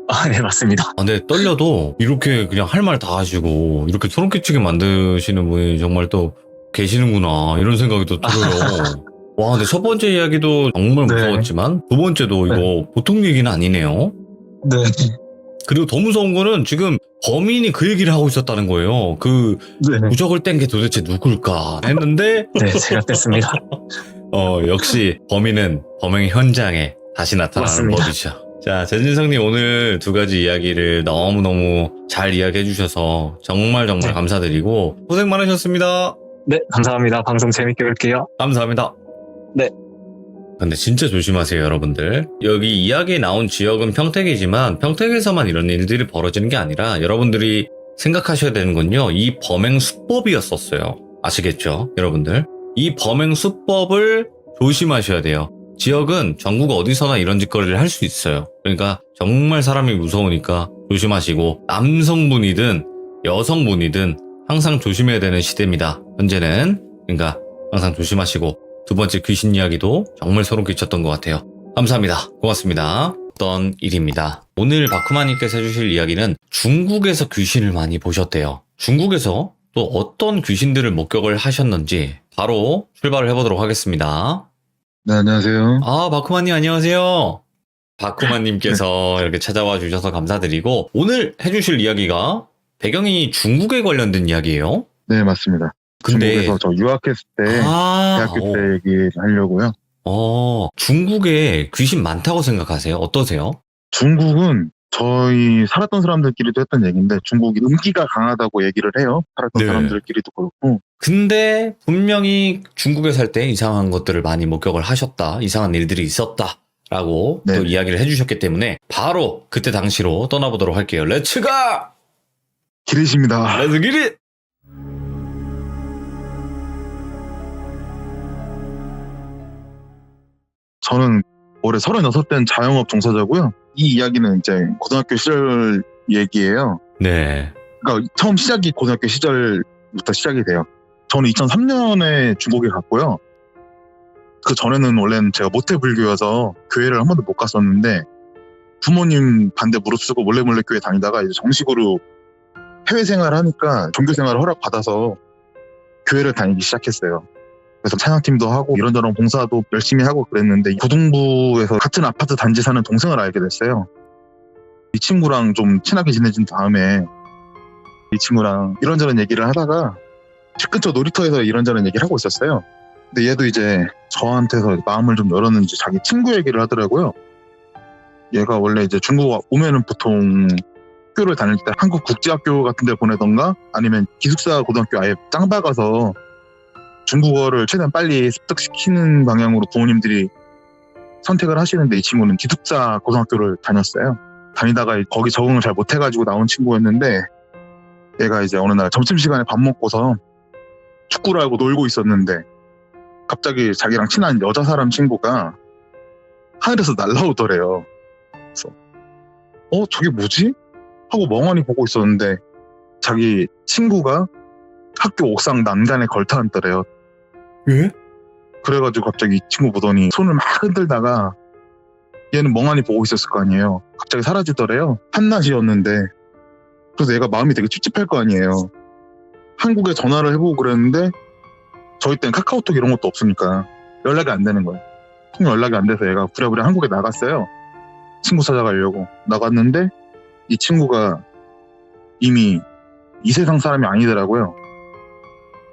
아, 네, 맞습니다. 아, 근데 떨려도 이렇게 그냥 할 말 다 하시고 이렇게 소름 끼치게 만드시는 분이 정말 또 계시는구나 이런 생각이 또 들어요. 와, 근데 첫 번째 이야기도 정말 네. 무서웠지만 두 번째도 이거 보통 얘기는 아니네요. 네. 그리고 더 무서운 거는 지금 범인이 그 얘기를 하고 있었다는 거예요. 그 네. 무적을 뗀 게 도대체 누굴까 했는데 네, 제가 뗐습니다. 역시 범인은 범행 현장에 다시 나타나는 맞습니다. 법이죠. 자, 전진성님 오늘 두 가지 이야기를 너무너무 잘 이야기해 주셔서 정말 네. 감사드리고 고생 많으셨습니다. 네, 감사합니다. 방송 재밌게 볼게요. 감사합니다. 네. 근데 진짜 조심하세요, 여러분들. 여기 이야기에 나온 지역은 평택이지만 평택에서만 이런 일들이 벌어지는 게 아니라 여러분들이 생각하셔야 되는 건요. 이 범행 수법이었었어요. 아시겠죠, 여러분들? 이 범행 수법을 조심하셔야 돼요. 지역은 전국 어디서나 이런 짓거리를 할 수 있어요. 그러니까 정말 사람이 무서우니까 조심하시고 남성분이든 여성분이든 항상 조심해야 되는 시대입니다. 현재는. 그러니까 항상 조심하시고 두 번째 귀신 이야기도 정말 소름 끼쳤던 것 같아요. 감사합니다. 고맙습니다. 어떤 일입니다. 오늘 바쿠마님께서 해주실 이야기는 중국에서 귀신을 많이 보셨대요. 중국에서 또 어떤 귀신들을 목격을 하셨는지 바로 출발을 해보도록 하겠습니다. 네, 안녕하세요. 아, 바쿠마님 안녕하세요. 바쿠마님께서 이렇게 찾아와 주셔서 감사드리고 오늘 해주실 이야기가 배경이 중국에 관련된 이야기예요. 네, 맞습니다. 근데 중국에서 저 유학했을 때, 대학교 때 얘기를 하려고요. 중국에 귀신 많다고 생각하세요? 어떠세요? 중국은 저희 살았던 사람들끼리도 했던 얘기인데 중국이 음기가 강하다고 얘기를 해요. 살았던 네. 사람들끼리도 그렇고. 근데 분명히 중국에 살 때 이상한 것들을 많이 목격을 하셨다. 이상한 일들이 있었다라고 네. 또 이야기를 해주셨기 때문에 바로 그때 당시로 떠나보도록 할게요. 렛츠가! 기르십니다. 렛츠 기릿! 저는 올해 36된 자영업 종사자고요. 이 이야기는 이제 고등학교 시절 얘기예요. 네. 그러니까 처음 시작이 고등학교 시절부터 시작이 돼요. 저는 2003년에 중국에 갔고요. 그 전에는 원래는 제가 모태불교여서 교회를 한 번도 못 갔었는데 부모님 반대 무릅쓰고 몰래 교회 다니다가 이제 정식으로 해외 생활하니까 종교 생활을 허락받아서 교회를 다니기 시작했어요. 그래서 찬양팀도 하고 이런저런 봉사도 열심히 하고 그랬는데 고등부에서 같은 아파트 단지 사는 동생을 알게 됐어요. 이 친구랑 좀 친하게 지내진 다음에 이 친구랑 이런저런 얘기를 하다가 집 근처 놀이터에서 이런저런 얘기를 하고 있었어요. 근데 얘도 이제 저한테서 마음을 좀 열었는지 자기 친구 얘기를 하더라고요. 얘가 원래 이제 중국 오면은 보통 학교를 다닐 때 한국 국제학교 같은 데 보내던가 아니면 기숙사 고등학교 아예 짱 박아서 중국어를 최대한 빨리 습득시키는 방향으로 부모님들이 선택을 하시는데 이 친구는 기숙사 고등학교를 다녔어요. 다니다가 거기 적응을 잘 못해가지고 나온 친구였는데 얘가 이제 어느 날 점심시간에 밥 먹고서 축구를 하고 놀고 있었는데 갑자기 자기랑 친한 여자 사람 친구가 하늘에서 날아오더래요. 그래서 저게 뭐지? 하고 멍하니 보고 있었는데 자기 친구가 학교 옥상 난간에 걸터 앉더래요. 예? 그래가지고 갑자기 이 친구 보더니 손을 막 흔들다가 얘는 멍하니 보고 있었을 거 아니에요. 갑자기 사라지더래요. 한낮이었는데. 그래서 얘가 마음이 되게 찝찝할 거 아니에요. 한국에 전화를 해보고 그랬는데 저희 때는 카카오톡 이런 것도 없으니까 연락이 안 되는 거예요. 통 연락이 안 돼서 얘가 부랴부랴 한국에 나갔어요. 친구 찾아가려고 나갔는데 이 친구가 이미 이 세상 사람이 아니더라고요.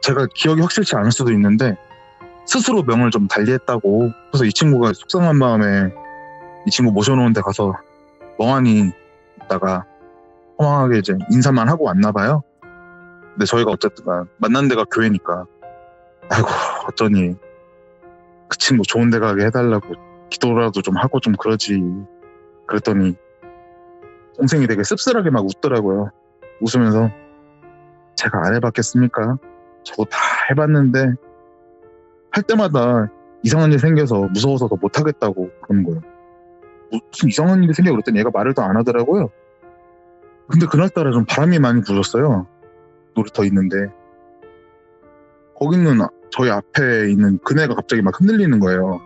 제가 기억이 확실치 않을 수도 있는데 스스로 명을 좀 달리했다고. 그래서 이 친구가 속상한 마음에 이 친구 모셔놓은 데 가서 멍하니 있다가 허망하게 이제 인사만 하고 왔나 봐요. 근데 저희가 어쨌든 만난 데가 교회니까 아이고 어쩌니 그 친구 좋은 데 가게 해달라고 기도라도 좀 하고 좀 그러지. 그랬더니 동생이 되게 씁쓸하게 막 웃더라고요. 웃으면서 제가 안 해봤겠습니까? 저도 다 해봤는데 할 때마다 이상한 일 생겨서 무서워서 더 못하겠다고 그러는 거예요. 무슨 이상한 일이 생겨 그랬더니 얘가 말을 더 안 하더라고요. 근데 그날따라 좀 바람이 많이 불었어요. 놀이터 있는데 거기는 저희 앞에 있는 그네가 갑자기 막 흔들리는 거예요.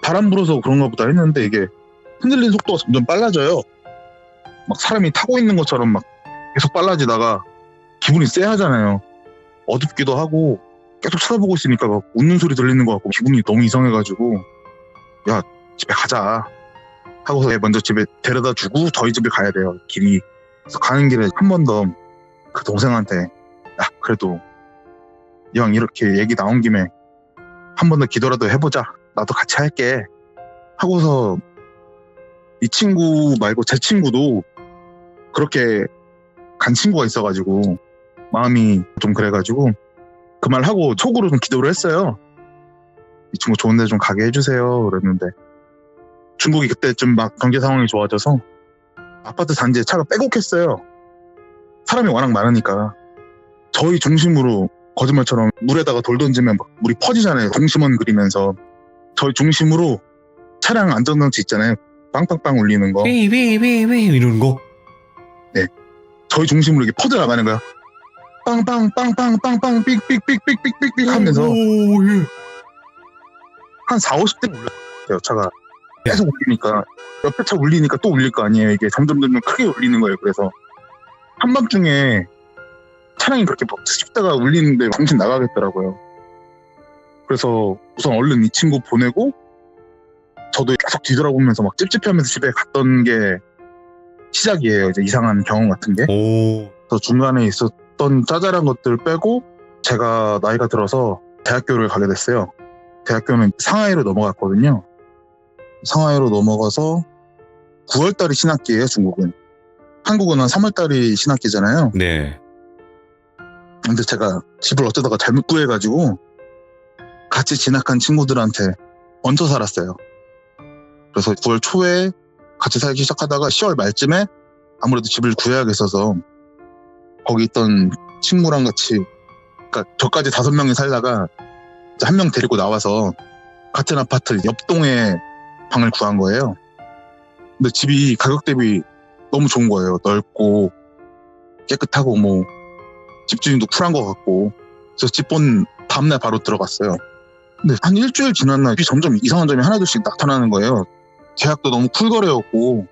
바람 불어서 그런가 보다 했는데 이게 흔들리는 속도가 점점 빨라져요. 막 사람이 타고 있는 것처럼 막 계속 빨라지다가 기분이 쎄하잖아요. 어둡기도 하고 계속 쳐다보고 있으니까 막 웃는 소리 들리는 것 같고 기분이 너무 이상해가지고 야 집에 가자 하고서 얘 먼저 집에 데려다 주고 저희 집에 가야 돼요. 길이. 그래서 가는 길에 한 번 더 그 동생한테 야 그래도 이왕 이렇게 얘기 나온 김에 한 번 더 기도라도 해보자. 나도 같이 할게 하고서 이 친구 말고 제 친구도 그렇게 간 친구가 있어가지고 마음이 좀 그래가지고 그 말 하고 촉으로 좀 기도를 했어요. 이 친구 좋은 데 좀 가게 해주세요 그랬는데 중국이 그때쯤 막 경제 상황이 좋아져서 아파트 단지에 차가 빼곡했어요. 사람이 워낙 많으니까 저희 중심으로 거짓말처럼 물에다가 돌 던지면 막 물이 퍼지잖아요. 중심원 그리면서 저희 중심으로 차량 안전장치 있잖아요. 빵빵빵 울리는 거. 삐삐삐삐 이러는 거. 저희 중심으로 이게 퍼져 나가는 거야. 빵빵빵빵빵빵 삑삑삑삑삑삑삑 하면서 오, 예. 한 40-50대 울려요. 차가 계속 울리니까 옆에 차 울리니까 또 울릴 거 아니에요. 이게 점점 크게 울리는 거예요. 그래서 한밤중에 차량이 그렇게 막 수십대가 울리는데 정신 나가겠더라고요. 그래서 우선 얼른 이 친구 보내고 저도 계속 뒤돌아보면서 막 찝찝해하면서 집에 갔던 게 시작이에요. 이제 이상한 경험 같은 게. 오. 그래서 중간에 있었던 짜잘한 것들 빼고 제가 나이가 들어서 대학교를 가게 됐어요. 대학교는 상하이로 넘어갔거든요. 상하이로 넘어가서 9월달이 신학기예요. 중국은. 한국은 한 3월달이 신학기잖아요. 네. 근데 제가 집을 어쩌다가 잘못 구해가지고 같이 진학한 친구들한테 얹혀 살았어요. 그래서 9월 초에 같이 살기 시작하다가 10월 말쯤에 아무래도 집을 구해야겠어서 거기 있던 친구랑 같이, 그러니까 저까지 5명이 살다가 한 명 데리고 나와서 같은 아파트 옆동에 방을 구한 거예요. 근데 집이 가격 대비 너무 좋은 거예요. 넓고 깨끗하고 뭐 집주인도 쿨한 것 같고. 그래서 집 본 다음날 바로 들어갔어요. 근데 한 일주일 지난 날 점점 이상한 점이 하나둘씩 나타나는 거예요. 계약도 너무 쿨거래였고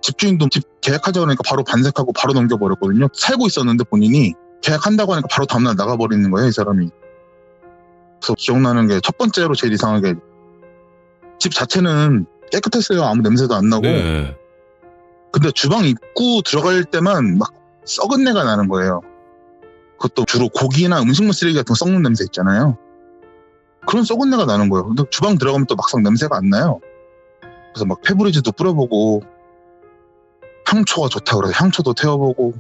집주인도 집 계약하자고 하니까 바로 반색하고 바로 넘겨버렸거든요. 살고 있었는데 본인이 계약한다고 하니까 바로 다음날 나가버리는 거예요. 이 사람이. 그래서 기억나는 게 첫 번째로 제일 이상하게 집 자체는 깨끗했어요. 아무 냄새도 안 나고. 네. 근데 주방 입구 들어갈 때만 막 썩은 내가 나는 거예요. 그것도 주로 고기나 음식물 쓰레기 같은 거 썩는 냄새 있잖아요. 그런 썩은 내가 나는 거예요. 근데 주방 들어가면 또 막상 냄새가 안 나요. 그래서 막 페브리즈도 뿌려보고 향초가 좋다 그래서 향초도 태워보고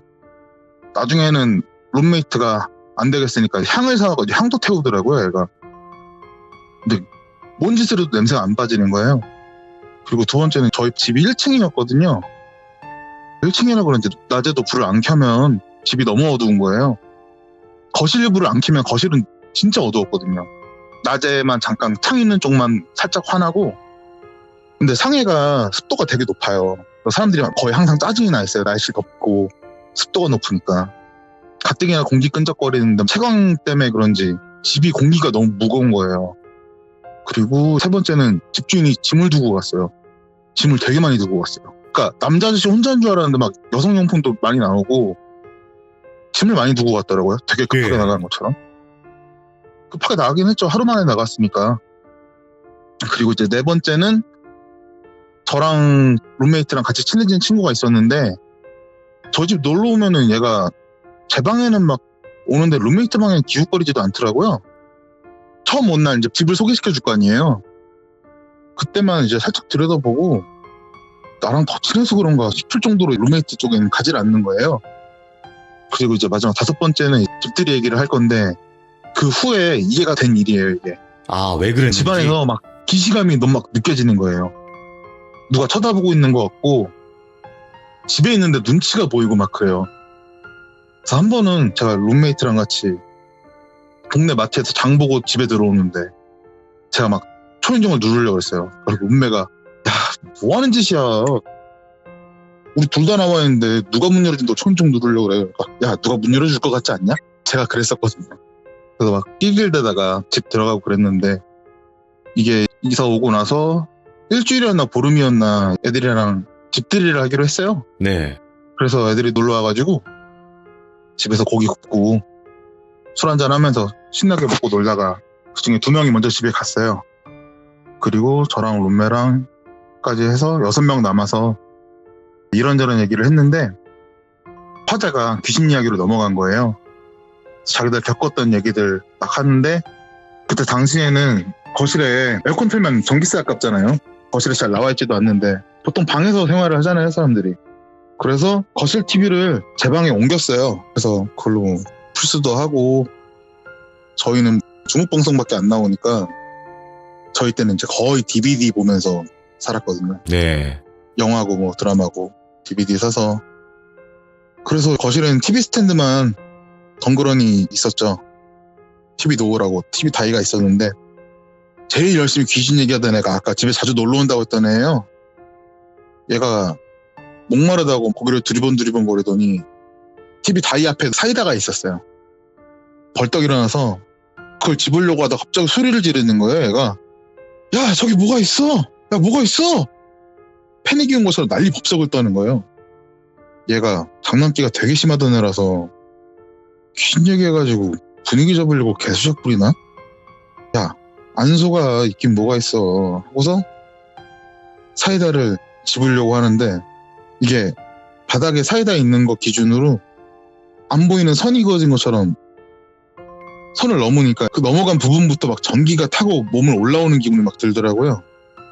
나중에는 룸메이트가 안 되겠으니까 향을 사가지고 향도 태우더라고요. 얘가. 근데 뭔 짓을 해도 냄새가 안 빠지는 거예요. 그리고 두 번째는 저희 집이 1층이었거든요. 1층이라 그런지 낮에도 불을 안 켜면 집이 너무 어두운 거예요. 거실 불을 안 켜면 거실은 진짜 어두웠거든요. 낮에만 잠깐 창 있는 쪽만 살짝 환하고, 근데 상해가 습도가 되게 높아요. 사람들이 거의 항상 짜증이 나 있어요. 날씨 덥고 습도가 높으니까. 가뜩이나 공기 끈적거리는데 채광 때문에 그런지 집이 공기가 너무 무거운 거예요. 그리고 세 번째는 집주인이 짐을 두고 갔어요. 짐을 되게 많이 두고 갔어요. 그러니까 남자 아저씨 혼자인 줄 알았는데 막 여성용품도 많이 나오고 짐을 많이 두고 갔더라고요. 되게 급하게 예. 나가는 것처럼. 급하게 나가긴 했죠. 하루 만에 나갔으니까. 그리고 이제 네 번째는 저랑 룸메이트랑 같이 친해진 친구가 있었는데, 저 집 놀러 오면은 얘가 제 방에는 막 오는데 룸메이트 방에는 기웃거리지도 않더라고요. 처음 온 날 이제 집을 소개시켜 줄 거 아니에요. 그때만 이제 살짝 들여다보고 나랑 더 친해서 그런가 싶을 정도로 룸메이트 쪽에는 가지를 않는 거예요. 그리고 이제 마지막 다섯 번째는 집들이 얘기를 할 건데, 그 후에 이해가 된 일이에요, 이게. 아, 왜 그랬는지. 집안에서 막 기시감이 너무 막 느껴지는 거예요. 누가 쳐다보고 있는 것 같고, 집에 있는데 눈치가 보이고 막 그래요. 그래서 한 번은 제가 룸메이트랑 같이 동네 마트에서 장 보고 집에 들어오는데, 제가 막 초인종을 누르려고 했어요. 그리고 룸메가, 야, 뭐 하는 짓이야. 우리 둘 다 나와 있는데 누가 문 열어준다고 초인종 누르려고 그래. 야, 누가 문 열어줄 것 같지 않냐? 제가 그랬었거든요. 그래서 막 낄낄대다가 집 들어가고 그랬는데, 이게 이사 오고 나서 일주일이었나 보름이었나 애들이랑 집들이를 하기로 했어요. 네. 그래서 애들이 놀러 와가지고 집에서 고기 굽고 술 한잔 하면서 신나게 먹고 놀다가 그중에 2명이 먼저 집에 갔어요. 그리고 저랑 룸메랑까지 해서 6명 남아서 이런저런 얘기를 했는데, 화제가 귀신 이야기로 넘어간 거예요. 자기들 겪었던 얘기들 막 하는데, 그때 당시에는 거실에 에어컨 틀면 전기세 아깝잖아요. 거실에 잘 나와있지도 않는데 보통 방에서 생활을 하잖아요, 사람들이. 그래서 거실 TV를 제 방에 옮겼어요. 그래서 그걸로 플스도 하고, 저희는 중국방송밖에 안 나오니까 저희 때는 이제 거의 DVD 보면서 살았거든요. 네. 영화고 뭐 드라마고 DVD 사서. 그래서 거실에는 TV 스탠드만 덩그러니 있었죠. TV 놓으라고 TV 다이가 있었는데, 제일 열심히 귀신 얘기하던 애가 아까 집에 자주 놀러 온다고 했던 애예요. 얘가 목마르다고 고개를 두리번 거리더니 TV 다이 앞에 사이다가 있었어요. 벌떡 일어나서 그걸 집으려고 하다가 갑자기 소리를 지르는 거예요. 얘가, 야, 저기 뭐가 있어. 야, 뭐가 있어. 패닉이 온 것처럼 난리 법석을 떠는 거예요. 얘가 장난기가 되게 심하던 애라서 귀신 얘기해가지고 분위기 잡으려고 개수작 부리나? 야, 안소가 있긴 뭐가 있어 하고서 사이다를 집으려고 하는데, 이게 바닥에 사이다 있는 거 기준으로 안 보이는 선이 그어진 것처럼 선을 넘으니까 그 넘어간 부분부터 막 전기가 타고 몸을 올라오는 기분이 막 들더라고요.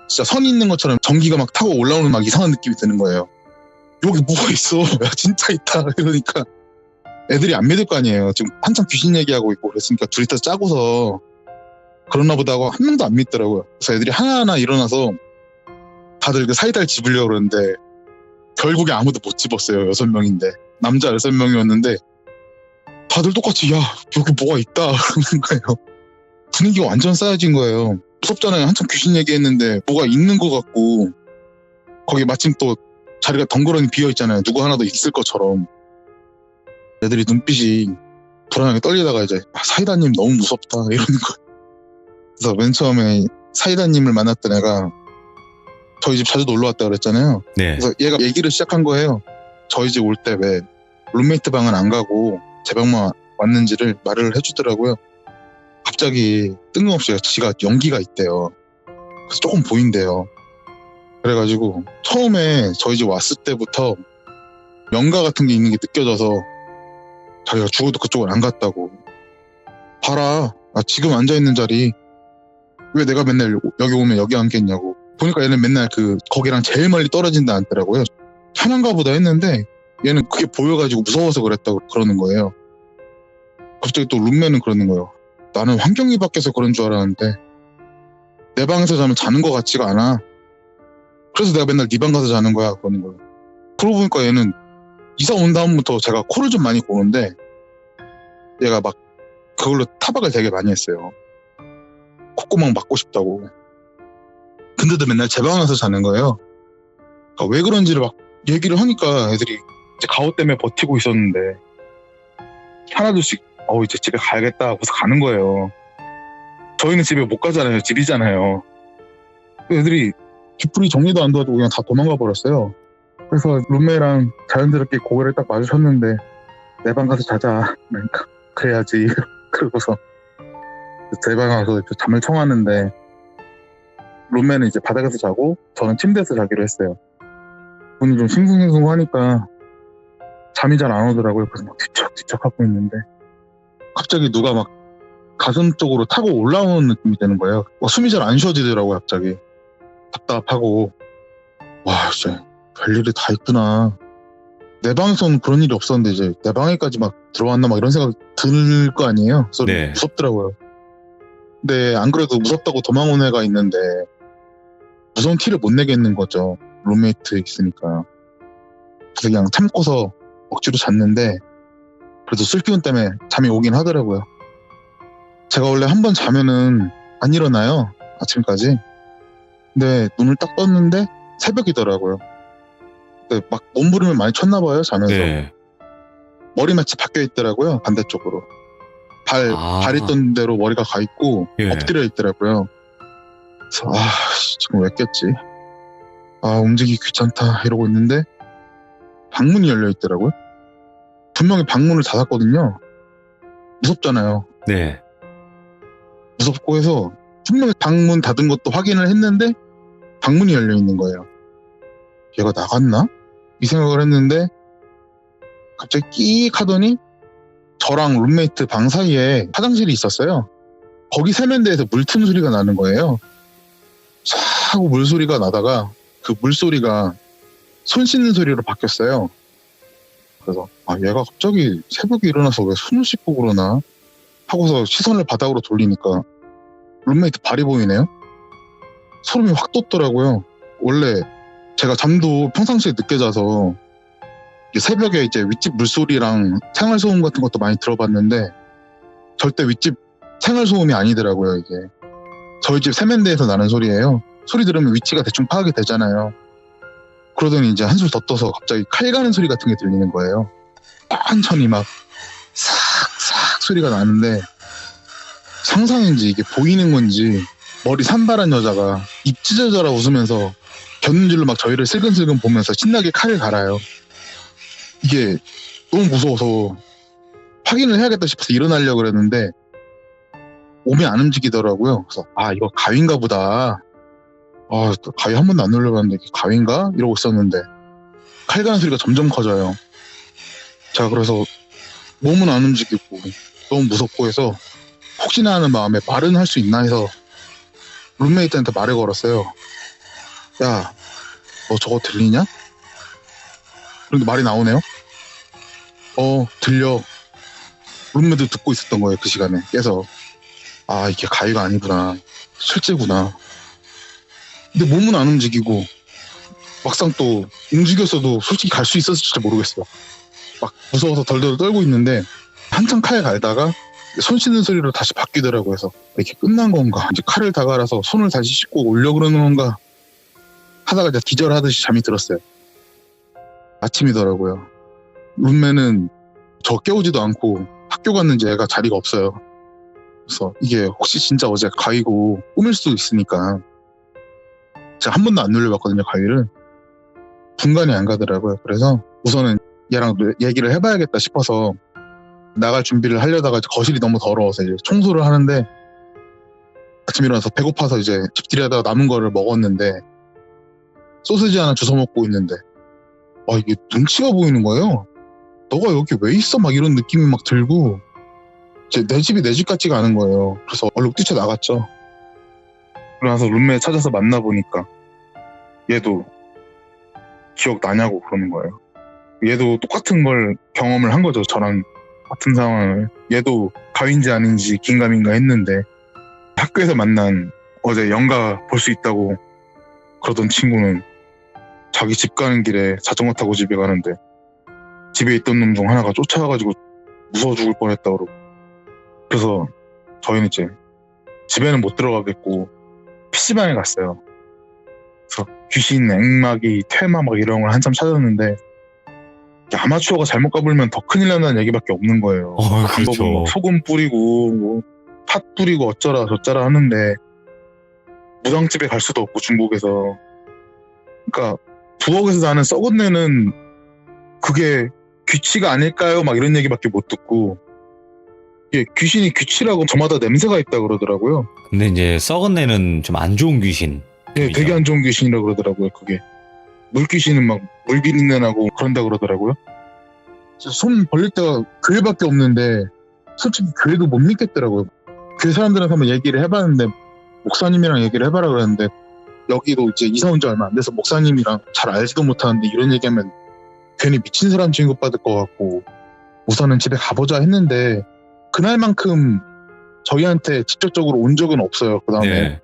진짜 선이 있는 것처럼 전기가 막 타고 올라오는 막 이상한 느낌이 드는 거예요. 여기 뭐가 있어. 야, 진짜 있다. 이러니까 애들이 안 믿을 거 아니에요. 지금 한참 귀신 얘기하고 있고 그랬으니까 둘이 다 짜고서 그러나 보다 하고 한 명도 안 믿더라고요. 그래서 애들이 하나하나 일어나서 다들 그 사이다를 집으려고 그러는데 결국에 아무도 못 집었어요. 6명인데 남자 6명이었는데 다들 똑같이, 야, 여기 뭐가 있다 그러는 거예요. 분위기가 완전 싸해진 거예요. 무섭잖아요. 한참 귀신 얘기했는데 뭐가 있는 것 같고, 거기 마침 또 자리가 덩그러니 비어있잖아요. 누구 하나 더 있을 것처럼. 애들이 눈빛이 불안하게 떨리다가 이제, 사이다님 너무 무섭다 이러는 거예요. 그래서 맨 처음에 사이다님을 만났던 애가 저희 집 자주 놀러 왔다 그랬잖아요. 네. 그래서 얘가 얘기를 시작한 거예요. 저희 집 올 때 왜 룸메이트 방은 안 가고 제 방만 왔는지를 말을 해주더라고요. 갑자기 뜬금없이 지가 연기가 있대요. 그래서 조금 보인대요. 그래가지고 처음에 저희 집 왔을 때부터 연가 같은 게 있는 게 느껴져서 자기가 죽어도 그쪽은 안 갔다고. 봐라, 지금 앉아있는 자리 왜 내가 맨날 여기 오면 여기 앉겠냐고. 보니까 얘는 맨날 거기랑 제일 멀리 떨어진다 앉더라고요. 편한가 보다 했는데 얘는 그게 보여가지고 무서워서 그랬다고 그러는 거예요. 갑자기 또 룸메는 그러는 거예요. 나는 환경이 바뀌어서 그런 줄 알았는데 내 방에서 자면 자는 것 같지가 않아. 그래서 내가 맨날 네 방 가서 자는 거야 그러는 거예요. 그러고 보니까 얘는 이사 온 다음부터 제가 코를 좀 많이 고는데 얘가 막 그걸로 타박을 되게 많이 했어요. 콧구멍 막고 싶다고. 근데도 맨날 제 방에서 자는 거예요. 그러니까 왜 그런지를 막 얘기를 하니까 애들이 이제 가호 때문에 버티고 있었는데 하나둘씩 이제 집에 가야겠다 하고서 가는 거예요. 저희는 집에 못 가잖아요. 집이잖아요. 애들이 뒤풀이 정리도 안 도와주고 그냥 다 도망가 버렸어요. 그래서 룸메랑 자연스럽게 고개를 딱 마주쳤는데 내 방 가서 자자. 그러니까 그래야지. 그러고서 제 방에 가서 잠을 청하는데 룸메는 이제 바닥에서 자고 저는 침대에서 자기로 했어요. 분이 좀 싱숭생숭하니까 잠이 잘 안 오더라고요. 그래서 막 뒤척뒤척 하고 있는데 갑자기 누가 막 가슴 쪽으로 타고 올라오는 느낌이 되는 거예요. 숨이 잘 안 쉬어지더라고요. 갑자기 답답하고 와 진짜 별일이 다 있구나. 내 방에서는 그런 일이 없었는데 이제 내 방에까지 막 들어왔나 막 이런 생각 들 거 아니에요. 그래서 네. 무섭더라고요. 근데 안 그래도 무섭다고 도망온 애가 있는데 무서운 티를 못 내겠는 거죠. 룸메이트 있으니까. 그래서 그냥 참고서 억지로 잤는데 그래도 술 기운 때문에 잠이 오긴 하더라고요. 제가 원래 한 번 자면은 안 일어나요. 아침까지. 근데 눈을 딱 떴는데 새벽이더라고요. 근데 막 몸부림을 많이 쳤나 봐요. 자면서. 네. 머리맡이 바뀌어 있더라고요. 반대쪽으로. 발 있던 대로 머리가 가 있고 예. 엎드려 있더라고요. 그래서 지금 왜 깼지? 움직이기 귀찮다 이러고 있는데 방문이 열려 있더라고요. 분명히 방문을 닫았거든요. 무섭잖아요. 네. 무섭고 해서 분명히 방문 닫은 것도 확인을 했는데 방문이 열려 있는 거예요. 얘가 나갔나? 이 생각을 했는데 갑자기 끼익 하더니 저랑 룸메이트 방 사이에 화장실이 있었어요. 거기 세면대에서 물 튼 소리가 나는 거예요. 싹 하고 물소리가 나다가 그 물소리가 손 씻는 소리로 바뀌었어요. 그래서 얘가 갑자기 새벽에 일어나서 왜 손을 씻고 그러나 하고서 시선을 바닥으로 돌리니까 룸메이트 발이 보이네요. 소름이 확 돋더라고요. 원래 제가 잠도 평상시에 늦게 자서 새벽에 이제 윗집 물소리랑 생활소음 같은 것도 많이 들어봤는데 절대 윗집 생활소음이 아니더라고요. 이게 저희 집 세면대에서 나는 소리예요. 소리 들으면 위치가 대충 파악이 되잖아요. 그러더니 이제 한술 더 떠서 갑자기 칼 가는 소리 같은 게 들리는 거예요. 천천히 막 싹싹 소리가 나는데 상상인지 이게 보이는 건지 머리 산발한 여자가 입 찢어져라 웃으면서 곁눈질로 막 저희를 슬근슬근 보면서 신나게 칼을 갈아요. 이게 너무 무서워서 확인을 해야겠다 싶어서 일어나려고 그랬는데 몸이 안 움직이더라고요. 그래서 이거 가위인가 보다. 가위 한 번도 안 눌러봤는데 이게 가위인가? 이러고 있었는데 칼 가는 소리가 점점 커져요. 제가 그래서 몸은 안 움직이고 너무 무섭고 해서 혹시나 하는 마음에 말은 할 수 있나 해서 룸메이트한테 말을 걸었어요. 야, 너 저거 들리냐? 그런데 말이 나오네요. 들려. 룸메도 듣고 있었던 거예요. 그 시간에 깨서 이게 가위가 아니구나. 실제구나. 근데 몸은 안 움직이고 막상 또 움직였어도 솔직히 갈 수 있었을지 모르겠어요. 막 무서워서 덜덜 떨고 있는데 한참 칼 갈다가 손 씻는 소리로 다시 바뀌더라고요. 그래서 이렇게 끝난 건가? 이제 칼을 다 갈아서 손을 다시 씻고 오려 그러는 건가? 하다가 이제 기절하듯이 잠이 들었어요. 아침이더라고요. 룸메는 저 깨우지도 않고 학교 갔는지 애가 자리가 없어요. 그래서 이게 혹시 진짜 어제 가위고 꾸밀 수도 있으니까 제가 한 번도 안 눌려봤거든요. 가위를. 분간이 안 가더라고요. 그래서 우선은 얘랑 얘기를 해봐야겠다 싶어서 나갈 준비를 하려다가 거실이 너무 더러워서 이제 청소를 하는데 아침 일어나서 배고파서 이제 집들이 하다가 남은 거를 먹었는데 소시지 하나 주워 먹고 있는데 이게 눈치가 보이는 거예요. 너가 여기 왜 있어? 막 이런 느낌이 막 들고 내 집이 내 집 같지가 않은 거예요. 그래서 얼른 뛰쳐나갔죠. 그러나서 룸메 찾아서 만나보니까 얘도 기억나냐고 그러는 거예요. 얘도 똑같은 걸 경험을 한 거죠. 저랑 같은 상황을. 얘도 가위인지 아닌지 긴가민가 했는데 학교에서 만난 어제 연가 볼 수 있다고 그러던 친구는 자기 집 가는 길에 자전거 타고 집에 가는데 집에 있던 놈 중 하나가 쫓아와가지고 무서워 죽을 뻔했다 그러고. 그래서 저희는 이제 집에는 못 들어가겠고 PC방에 갔어요. 그래서 귀신, 액마기, 퇴마 막 이런 걸 한참 찾았는데 아마추어가 잘못 가불면 더 큰일 난다는 얘기밖에 없는 거예요. 그렇죠. 방법은 막 소금 뿌리고 뭐 팥 뿌리고 어쩌라 저쩌라 하는데 무당집에 갈 수도 없고 중국에서. 그러니까 부엌에서 나는 썩은 내는 그게 귀치가 아닐까요? 막 이런 얘기밖에 못 듣고 이게 귀신이 귀치라고 저마다 냄새가 있다 그러더라고요. 근데 이제 썩은 내는 좀 안 좋은 귀신. 예, 되게 안 좋은 귀신이라고 그러더라고요. 그게 물귀신은 막 물 비린내 나고 그런다 그러더라고요. 손 벌릴 때가 교회밖에 없는데 솔직히 교회도 못 믿겠더라고요. 교회 사람들한테 한번 얘기를 해봤는데 목사님이랑 얘기를 해봐라 그랬는데 여기도 이제 이사 온 지 얼마 안 돼서 목사님이랑 잘 알지도 못하는데 이런 얘기하면 괜히 미친 사람 취급받을 것 같고 우선은 집에 가보자 했는데 그날만큼 저희한테 직접적으로 온 적은 없어요. 그 다음에 네.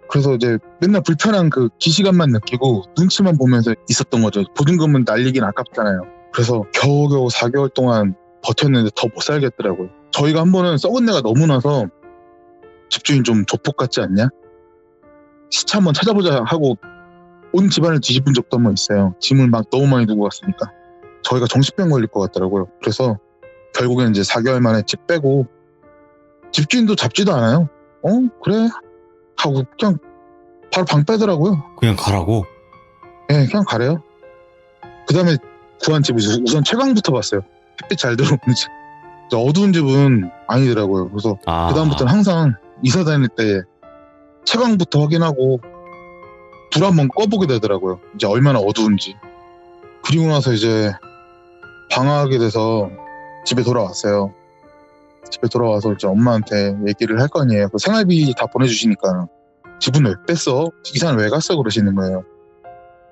그래서 이제 맨날 불편한 그 기시감만 느끼고 눈치만 보면서 있었던 거죠. 보증금은 날리긴 아깝잖아요. 그래서 겨우겨우 4개월 동안 버텼는데 더 못 살겠더라고요. 저희가 한 번은 썩은 내가 너무 나서 집주인 좀 조폭 같지 않냐? 시체 한번 찾아보자 하고 온 집안을 뒤집은 적도 한 번 있어요. 짐을 막 너무 많이 두고 갔으니까. 저희가 정신병 걸릴 것 같더라고요. 그래서 결국엔 이제 4개월 만에 집 빼고 집주인도 잡지도 않아요. 그래? 하고 그냥 바로 방 빼더라고요. 그냥 가라고? 네, 그냥 가래요. 그 다음에 구한 집이 우선 채광부터 봤어요. 햇빛 잘 들어오는 집. 어두운 집은 아니더라고요. 그래서 그 다음부터는 항상 이사 다닐 때 채광부터 확인하고 불 한번 꺼보게 되더라고요. 이제 얼마나 어두운지. 그리고 나서 이제 방학이 돼서 집에 돌아왔어요. 집에 돌아와서 이제 엄마한테 얘기를 할 거 아니에요. 그 생활비 다 보내주시니까 집은 왜 뺐어? 이사는 왜 갔어? 그러시는 거예요.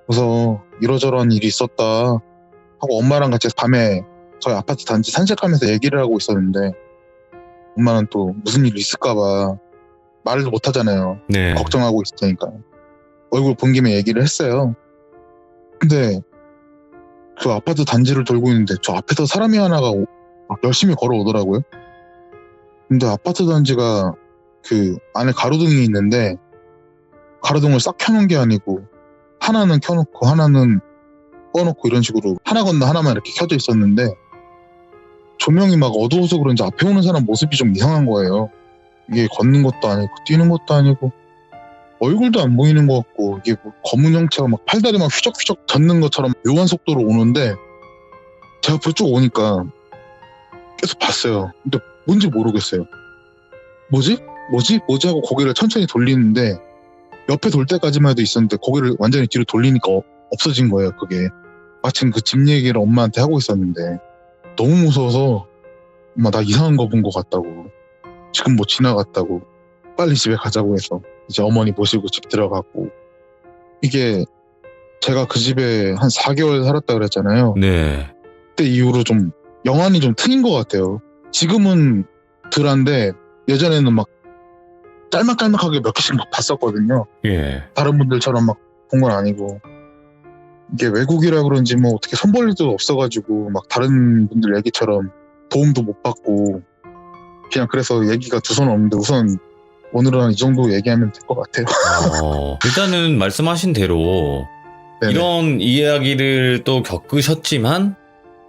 그래서 이러저러한 일이 있었다 하고 엄마랑 같이 밤에 저희 아파트 단지 산책하면서 얘기를 하고 있었는데 엄마는 또 무슨 일이 있을까봐 말도 못 하잖아요. 네. 걱정하고 있을 테니까. 얼굴 본 김에 얘기를 했어요. 근데 그 아파트 단지를 돌고 있는데 저 앞에서 사람이 하나가 막 열심히 걸어오더라고요. 근데 아파트 단지가 그 안에 가로등이 있는데 가로등을 싹 켜놓은 게 아니고 하나는 켜놓고 하나는 꺼놓고 이런 식으로 하나 건너 하나만 이렇게 켜져 있었는데 조명이 막 어두워서 그런지 앞에 오는 사람 모습이 좀 이상한 거예요. 이게 걷는 것도 아니고 뛰는 것도 아니고 얼굴도 안 보이는 것 같고 이게 뭐 검은 형체가 막 팔다리 막 휘적휘적 젓는 것처럼 묘한 속도로 오는데 제 앞으로 쭉 오니까 계속 봤어요. 근데 뭔지 모르겠어요. 뭐지 하고 고개를 천천히 돌리는데 옆에 돌 때까지만 해도 있었는데 고개를 완전히 뒤로 돌리니까 없어진 거예요. 그게 마침 그 집 얘기를 엄마한테 하고 있었는데 너무 무서워서 엄마 나 이상한 거 본 것 같다고 지금 뭐 지나갔다고 빨리 집에 가자고 해서 이제 어머니 모시고 집 들어갔고 이게 제가 그 집에 한 4개월 살았다 그랬잖아요. 네. 그때 이후로 좀 영안이 좀 트인 것 같아요. 지금은 덜한데 예전에는 막 짤막짤막하게 몇 개씩 막 봤었거든요. 예. 다른 분들처럼 막 본 건 아니고 이게 외국이라 그런지 뭐 어떻게 손볼 일도 없어가지고 막 다른 분들 얘기처럼 도움도 못 받고 그냥 그래서 얘기가 두 손 없는데 우선 오늘은 이 정도 얘기하면 될 것 같아요. 일단은 말씀하신 대로 네네. 이런 이야기를 또 겪으셨지만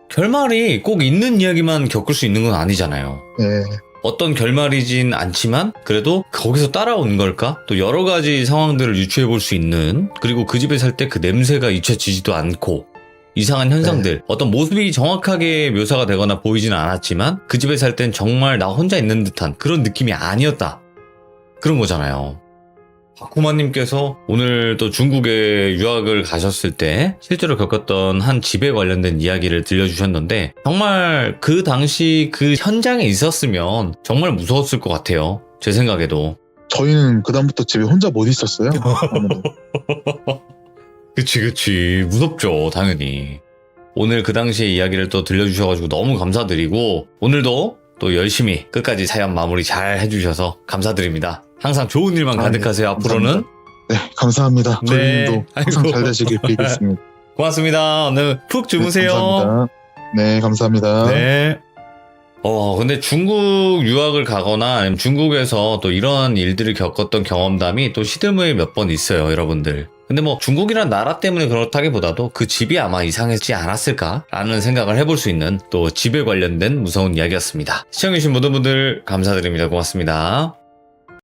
결말이 꼭 있는 이야기만 겪을 수 있는 건 아니잖아요. 네. 어떤 결말이진 않지만 그래도 거기서 따라온 걸까? 또 여러 가지 상황들을 유추해 볼 수 있는, 그리고 그 집에 살 때 그 냄새가 잊혀지지도 않고 이상한 현상들, 어떤 모습이 정확하게 묘사가 되거나 보이지는 않았지만 그 집에 살 땐 정말 나 혼자 있는 듯한 그런 느낌이 아니었다, 그런 거잖아요. 박구마님께서 오늘 또 중국에 유학을 가셨을 때 실제로 겪었던 한 집에 관련된 이야기를 들려주셨는데 정말 그 당시 그 현장에 있었으면 정말 무서웠을 것 같아요. 제 생각에도. 저희는 그다음부터 집에 혼자 못 있었어요. 아무도. 그치 무섭죠 당연히. 오늘 그 당시의 이야기를 또 들려주셔가지고 너무 감사드리고 오늘도 또 열심히 끝까지 사연 마무리 잘 해주셔서 감사드립니다. 항상 좋은 일만 가득하세요. 네, 앞으로는. 감사합니다. 네, 감사합니다. 네. 저희도 항상 아이고. 잘 되시길 빌겠습니다. 고맙습니다. 오늘 푹 주무세요. 감사합니다. 네, 감사합니다. 네. 근데 중국 유학을 가거나 아니면 중국에서 또 이런 일들을 겪었던 경험담이 또 시드무에 몇 번 있어요, 여러분들. 근데 뭐 중국이란 나라 때문에 그렇다기보다도 그 집이 아마 이상하지 않았을까라는 생각을 해볼 수 있는 또 집에 관련된 무서운 이야기였습니다. 시청해주신 모든 분들 감사드립니다. 고맙습니다.